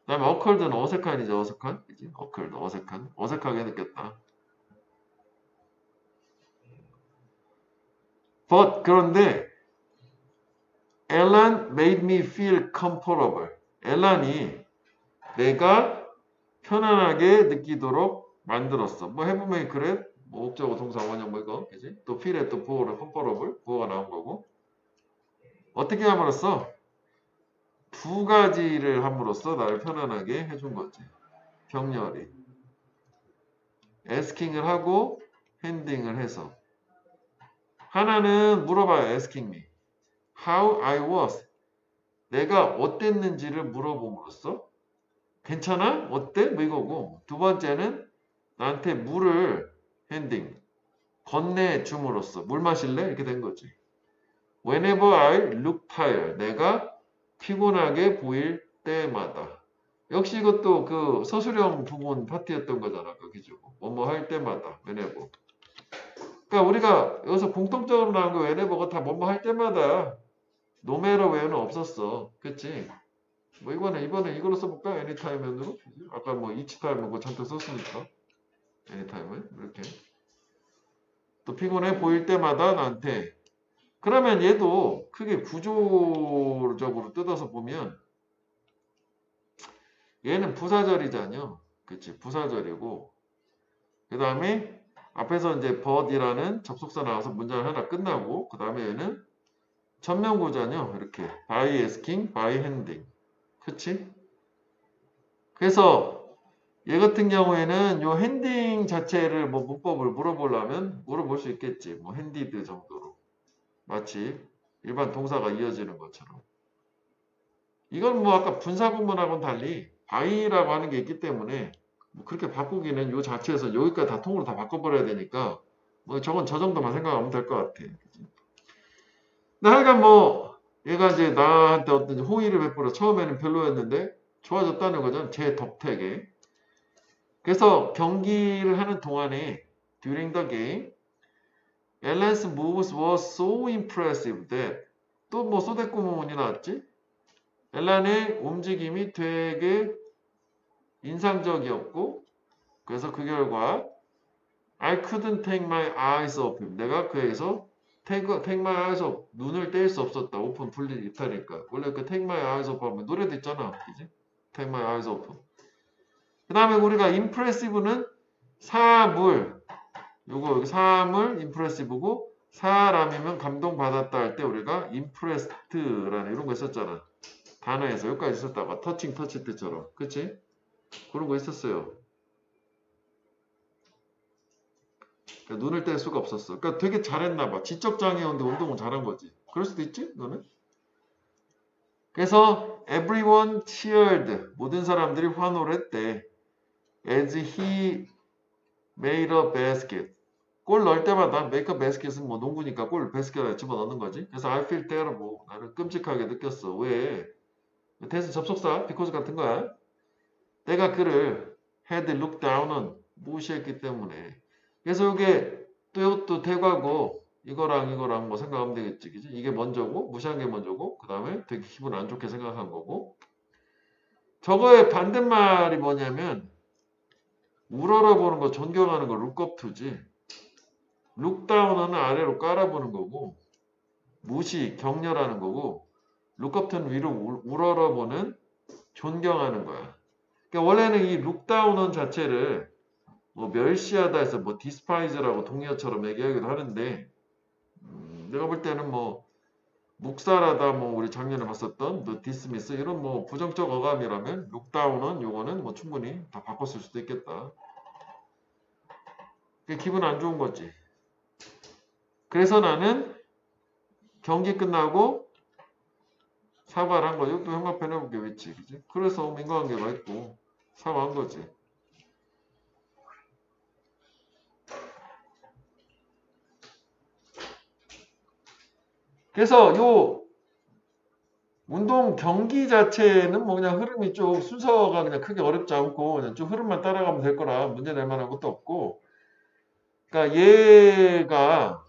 그다음에 awkward는 어색한이죠. 어색한. 그치? awkward 어색한. 어색하게 느꼈다. But 그런데 Ellen made me feel comfortable. 엘란이 내가 편안하게 느끼도록 만들었어. 뭐 해보면 그래? 뭐 목적어 동사 원형 뭐 이거 그지? 또 feel에 또 보어를 comfortable 보어가 나온 거고 어떻게 함으로써 두 가지를 함으로써 나를 편안하게 해준 거지. 격렬히 asking을 하고 handing을 해서 하나는 물어봐요. asking me how I was 내가 어땠는지를 물어봄으로써 괜찮아? 어때? 뭐 이거고 두 번째는 나한테 물을 handing 건네줌으로써 물 마실래? 이렇게 된 거지. Whenever I look tired 내가 피곤하게 보일 때마다 역시 이것도 그 서술형 부분 파트였던 거잖아. 그 기주고 뭐뭐 할 때마다 whenever 그러니까 우리가 여기서 공통적으로 나온 거 whenever가 다 뭐뭐 할 때마다 no matter where는 없었어. 그치? 뭐 이번에 이걸로 써볼까? anytime으로 아까 뭐 each time 뭐 잠깐 썼으니까 anytime을 이렇게 또 피곤해 보일 때마다 나한테 그러면 얘도 크게 구조적으로 뜯어서 보면 얘는 부사절이잖요. 그치? 부사절이고 그 다음에 앞에서 이제 but이라는 접속사 나와서 문장 하나 끝나고 그 다음에 얘는 전면구잖요. 이렇게 by asking, by handing. 그치? 그래서 얘 같은 경우에는 요 핸딩 자체를 뭐 문법을 물어보려면 물어볼 수 있겠지. 뭐 핸디드 정도로. 마치 일반 동사가 이어지는 것처럼. 이건 뭐 아까 분사구문하고는 달리 by라고 하는 게 있기 때문에 뭐 그렇게 바꾸기는 요 자체에서 여기까지 다 통으로 다 바꿔버려야 되니까 뭐 저건 저 정도만 생각하면 될 것 같아. 그치? 근데 하여간 뭐 얘가 이제 나한테 어떤 호의를 베풀어 처음에는 별로였는데 좋아졌다는 거죠. 제 덕택에. 그래서 경기를 하는 동안에 during the game, Ellen's moves were so impressive that 또 뭐 소대꾸문이 나왔지? 엘란의 움직임이 되게 인상적이었고 그래서 그 결과 I couldn't take my eyes off him. 내가 그에서 take my eyes off 눈을 뗄 수 없었다. 오픈 분리 못하니까. 원래 그 take my eyes off 하면 노래도 있잖아. 그지? take my eyes off. 그 다음에 우리가 impressive는 사물 요거 여기 사물 impressive고 사람이면 감동받았다 할 때 우리가 impressed라는 이런 거 있었잖아. 단어에서 여기까지 있었다가 터칭 터치 때처럼 그치? 그런 거 있었어요. 그러니까 눈을 뗄 수가 없었어. 그러니까 되게 잘했나 봐. 지적장애인데 운동은 잘한 거지. 그럴 수도 있지 너는? 그래서 everyone cheered 모든 사람들이 환호를 했대. as he made a basket 골 넣을 때마다 make a basket은 뭐 농구니까 골 바스켓에 집어넣는 거지. 그래서 I feel terrible 나를 끔찍하게 느꼈어. 왜? 대신 접속사 because 같은 거야. 내가 그를 had looked down on 무시했기 때문에. 그래서 이게 또 이것도 대과고 이거랑 뭐 생각하면 되겠지. 그지? 이게 먼저고 무시한 게 먼저고 그 다음에 되게 기분 안 좋게 생각한 거고 저거의 반대말이 뭐냐면 우러러보는 거 존경하는 거 look up to지. look down은 아래로 깔아보는 거고 무시 격려하는 거고 look up to는 위로 우러러보는 존경하는 거야. 그러니까 원래는 이 look down은 자체를 뭐 멸시하다 해서 뭐 despise라고 동의어처럼 얘기하기도 하는데 내가 볼 때는 뭐 묵살하다 뭐 우리 작년에 봤었던 the dismiss 이런 뭐 부정적 어감이라면 look down은 요거는 뭐 충분히 다 바꿨을 수도 있겠다. 그게 기분 안 좋은 거지. 그래서 나는 경기 끝나고 사과를 한 거죠. 또 형광펜 해볼게 왜지 그지? 그래서 인과관계가 있고 사과한 거지. 그래서 요 운동 경기 자체는 뭐 그냥 흐름이 쭉 순서가 그냥 크게 어렵지 않고 그냥 쭉 흐름만 따라가면 될 거라 문제 낼 만한 것도 없고 그러니까 얘가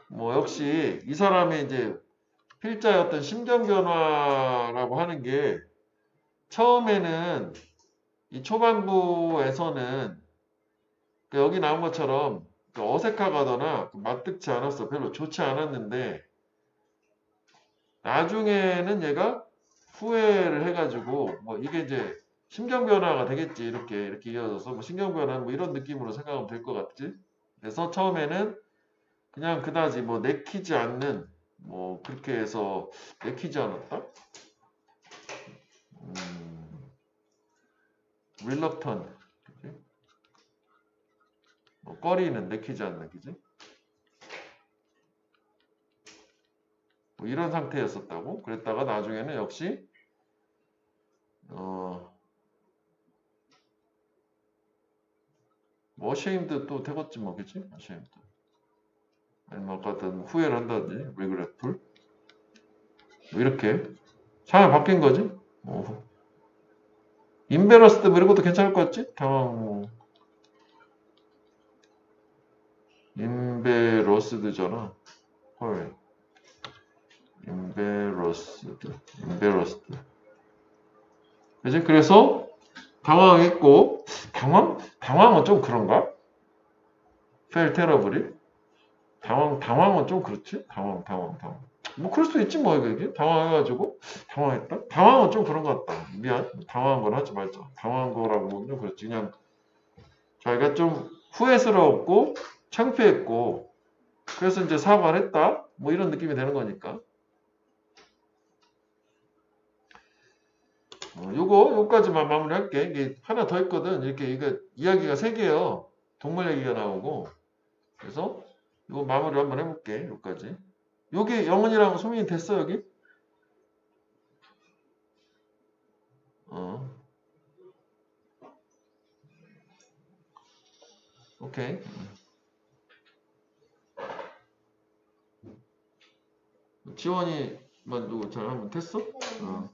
뭐 역시 이 사람의 이제 필자의 어떤 심경 변화라고 하는 게 처음에는 이 초반부에서는 여기 나온 것처럼 어색하거나 맞득치 않았어. 별로 좋지 않았는데 나중에는 얘가 후회를 해가지고 뭐 이게 이제 심경 변화가 되겠지. 이렇게 이어져서 뭐 심경 변화 뭐 이런 느낌으로 생각하면 될 것 같지. 그래서 처음에는 그냥 그다지 뭐 내키지 않는 뭐 그렇게 해서 내키지 않았다. reluctant 그치? 뭐 꺼리는 내키지 않는 그지? 뭐 이런 상태였었다고. 그랬다가 나중에는 역시 뭐 ashamed 또 되겠지 뭐 그치? ashamed 아니면 아까 같은 후회를 한다든지 regretful 뭐 이렇게 상황이 바뀐 거지. embarrassed 뭐 이런 것도 괜찮을 것 같지? 당황 뭐 embarrassed잖아. 헐 embarrassed 그지? 그래서 당황했고 당황은 좀 그런가? felt terribly 당황은 좀 그렇지? 당황. 뭐 그럴 수도 있지 뭐 이게 당황해가지고 당황했다? 당황은 좀 그런 것 같다. 미안. 당황한 건 하지 말자. 당황한 거라고 좀 그렇지. 그냥 자기가 좀 후회스러웠고 창피했고 그래서 이제 사과를 했다. 뭐 이런 느낌이 되는 거니까. 요까지만 마무리할게. 이게 하나 더 있거든. 이렇게 이거 이야기가 세 개예요. 동물 얘기가 나오고. 그래서 이거 마무리 한번 해볼게. 요까지. 요게 영은이랑 소민이 됐어 여기? 어. 오케이. 지원이만 누구 잘 하면 됐어? 어.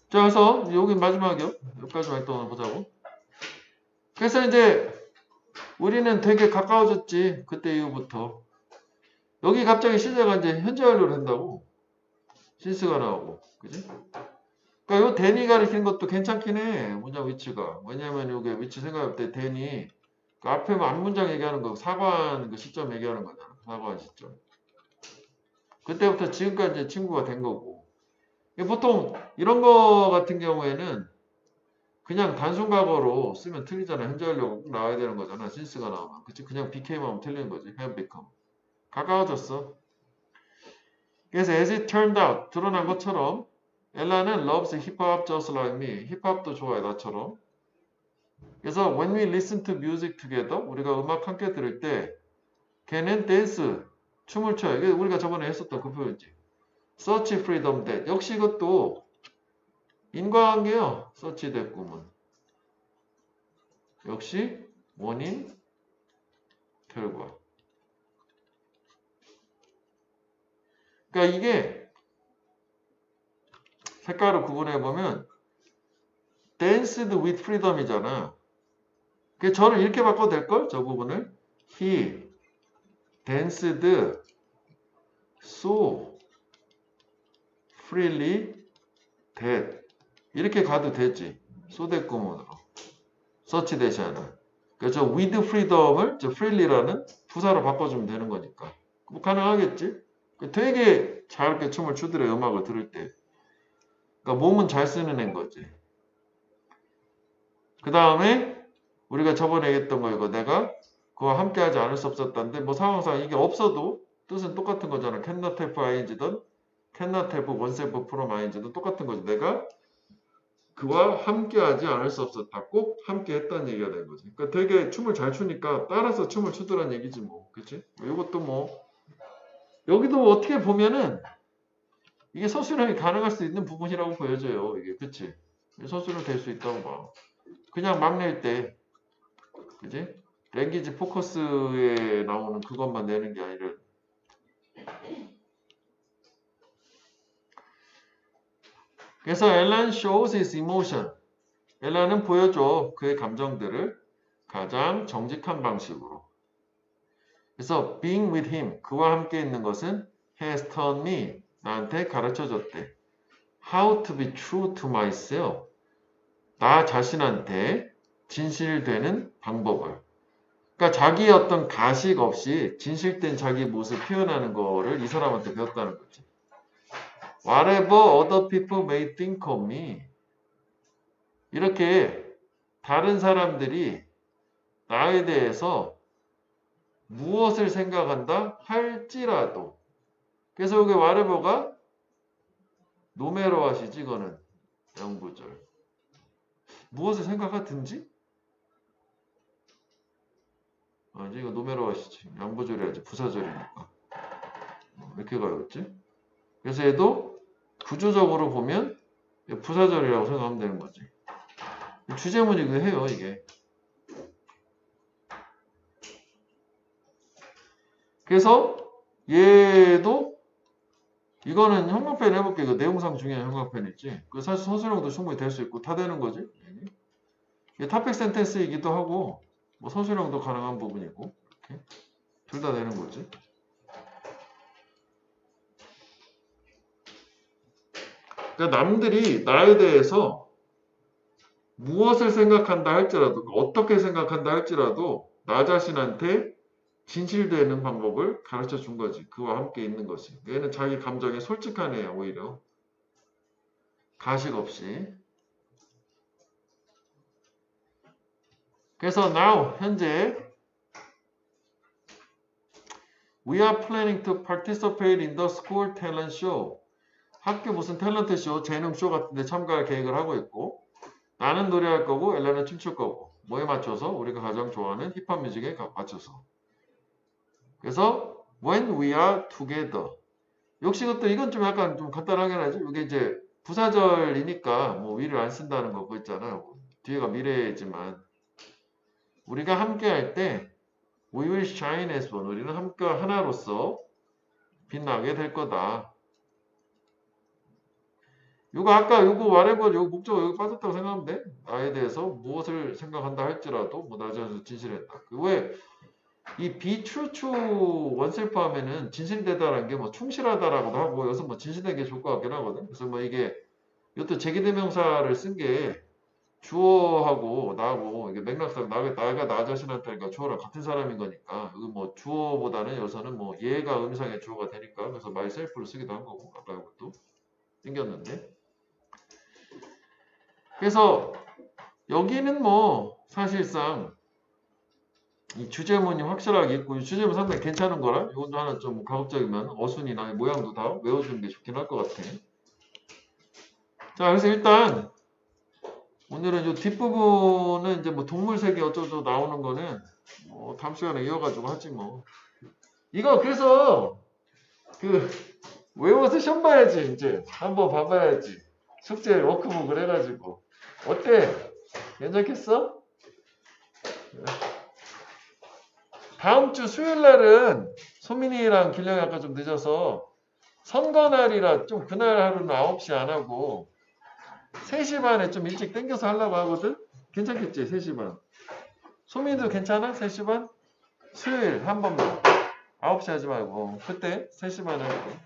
자, 그래서 여기 마지막이요. 여기까지만 또 보자고. 그래서 이제 우리는 되게 가까워졌지. 그때 이후부터. 여기 갑자기 시제가 이제 현재 완료를 한다고. 신스가 나오고. 그지? 그러니까 요 데니 가리키는 것도 괜찮긴 해. 문장 위치가. 왜냐면 요게 위치 생각할 때 데니 그 앞에 앞문장 얘기하는 거 사과한 그 시점 얘기하는 거잖아. 사과한 시점. 그때부터 지금까지 이제 친구가 된 거고. 보통 이런 거 같은 경우에는 그냥 단순 과거로 쓰면 틀리잖아. 현재 완료가 꼭 나와야 되는 거잖아. since가 나오면. 그치? 그냥 became 하면 틀리는 거지. have become. 가까워졌어. 그래서 as it turned out 드러난 것처럼 엘라는 loves hip hop just like me. 힙합도 좋아해 나처럼. 그래서 when we listen to music together 우리가 음악 함께 들을 때 걔는 dance 춤을 춰요. 이게 우리가 저번에 했었던 그 표현이지. Such freedom that 역시 이것도 인과관계요. Such that 꿈은 역시 원인 결과. 그러니까 이게 색깔을 구분해 보면 danced with freedom이잖아. 그 저를 이렇게 바꿔도 될걸? 저 부분을 he danced so freely that 이렇게 가도 되지. so that 구문으로 such that이잖아. 그래서 with freedom을 저 freely라는 부사로 바꿔주면 되는 거니까 뭐 가능하겠지? 되게 자유롭게 춤을 추더래 음악을 들을 때. 그러니까 몸은 잘 쓰는 애인 거지. 그 다음에 우리가 저번에 얘기했던 거 이거 내가 그와 함께하지 않을 수 없었다는데 뭐 상황상 이게 없어도 뜻은 똑같은 거잖아. cannot have ing든 cannot have oneself from ing든 똑같은 거지. 내가 그와 함께하지 않을 수 없었다. 꼭 함께했다는 얘기가 된 거지. 그러니까 되게 춤을 잘 추니까 따라서 춤을 추더란 얘기지 뭐. 그치? 이것도 뭐 여기도 어떻게 보면은 이게 서술형이 가능할 수 있는 부분이라고 보여져요. 이게 그치? 서술형 될 수 있다고 봐. 그냥 막 낼 때 그지? 랭귀지 포커스에 나오는 그것만 내는 게 아니라 그래서 앨런 shows his emotion. 앨런은 보여줘 그의 감정들을 가장 정직한 방식으로. 그래서 being with him 그와 함께 있는 것은 has taught me 나한테 가르쳐 줬대. How to be true to myself. 나 자신한테 진실되는 방법을. 그러니까 자기의 어떤 가식 없이 진실된 자기 모습 표현하는 거를 이 사람한테 배웠다는 거지. Whatever other people may think of me. 이렇게 다른 사람들이 나에 대해서 무엇을 생각한다 할지라도. 그래서 여기 whatever가 노메로하시지 이거는 영구절. 무엇을 생각하든지? 이제 이거 노메로하시지. 양보절이야지. 부사절이니까. 이렇게 가야겠지? 그래서 얘도 구조적으로 보면 부사절이라고 생각하면 되는 거지. 주제문이기도 해요, 이게. 그래서 얘도 이거는 형광펜 해볼게. 이거 내용상 중요한 형광펜이지. 그 사실 서술형도 충분히 될 수 있고 다 되는 거지. 이게 탑픽 센텐스이기도 하고 뭐 서술형도 가능한 부분이고 이렇게 둘 다 되는 거지. 그러니까 남들이 나에 대해서 무엇을 생각한다 할지라도 어떻게 생각한다 할지라도 나 자신한테 진실되는 방법을 가르쳐 준 거지. 그와 함께 있는 것이. 얘는 자기 감정에 솔직한 애야, 오히려. 가식 없이. 그래서 now, 현재 We are planning to participate in the school talent show. 학교 무슨 탤런트 쇼, 재능 쇼 같은 데 참가할 계획을 하고 있고 나는 노래할 거고 엘라는 춤출 거고 뭐에 맞춰서? 우리가 가장 좋아하는 힙합 뮤직에 맞춰서. 그래서 when we are together. 역시 이것도 이건 좀 약간 좀 간단하게 하지. 이게 이제 부사절이니까 뭐 we를 안 쓴다는 거 그거 있잖아요. 뒤에가 미래지만 우리가 함께 할 때 We will shine as one. 우리는 함께 하나로서 빛나게 될 거다. 요거 아까 요거 whatever 요거 목적 여기 빠졌다고 생각하면 돼. 나에 대해서 무엇을 생각한다 할지라도 뭐 나에 대해서 진실했다. 왜 이 be true to oneself 하면은 진실되다라는 게 뭐 충실하다라고도 하고 여기서 뭐 진실된 게 좋을 것 같긴 하거든. 그래서 뭐 이게 이것도 제기대명사를 쓴 게 주어하고 나하고 이게 맥락상 나가 나 자신한테니까 주어랑 같은 사람인 거니까 이거 뭐 주어보다는 여기서는 뭐 얘가 의미상의 주어가 되니까 그래서 myself를 쓰기도 한 거고 아까 이것도 땡겼는데 그래서 여기는 뭐 사실상 이 주제문이 확실하게 있고 이 주제문 상당히 괜찮은 거라 이것도 하나 좀 가급적이면 어순이나 모양도 다 외워주는 게 좋긴 할 것 같아. 자 그래서 일단 오늘은 이 뒷부분은 이제 뭐 동물 세계 어쩌고 나오는 거는 뭐 다음 시간에 이어가지고 하지 뭐. 이거 그래서 그 외워서 시험 봐야지 이제 한번 봐봐야지. 숙제 워크북을 해가지고 어때? 괜찮겠어? 다음 주 수요일 날은 소민이랑 길령이 아까 좀 늦어서 선거 날이라 좀 그날 하루는 9시 안 하고 3시 반에 좀 일찍 땡겨서 하려고 하거든? 괜찮겠지? 3시 반. 소민이도 괜찮아? 3시 반? 수요일 한 번만. 9시 하지 말고. 그때 3시 반에 할게.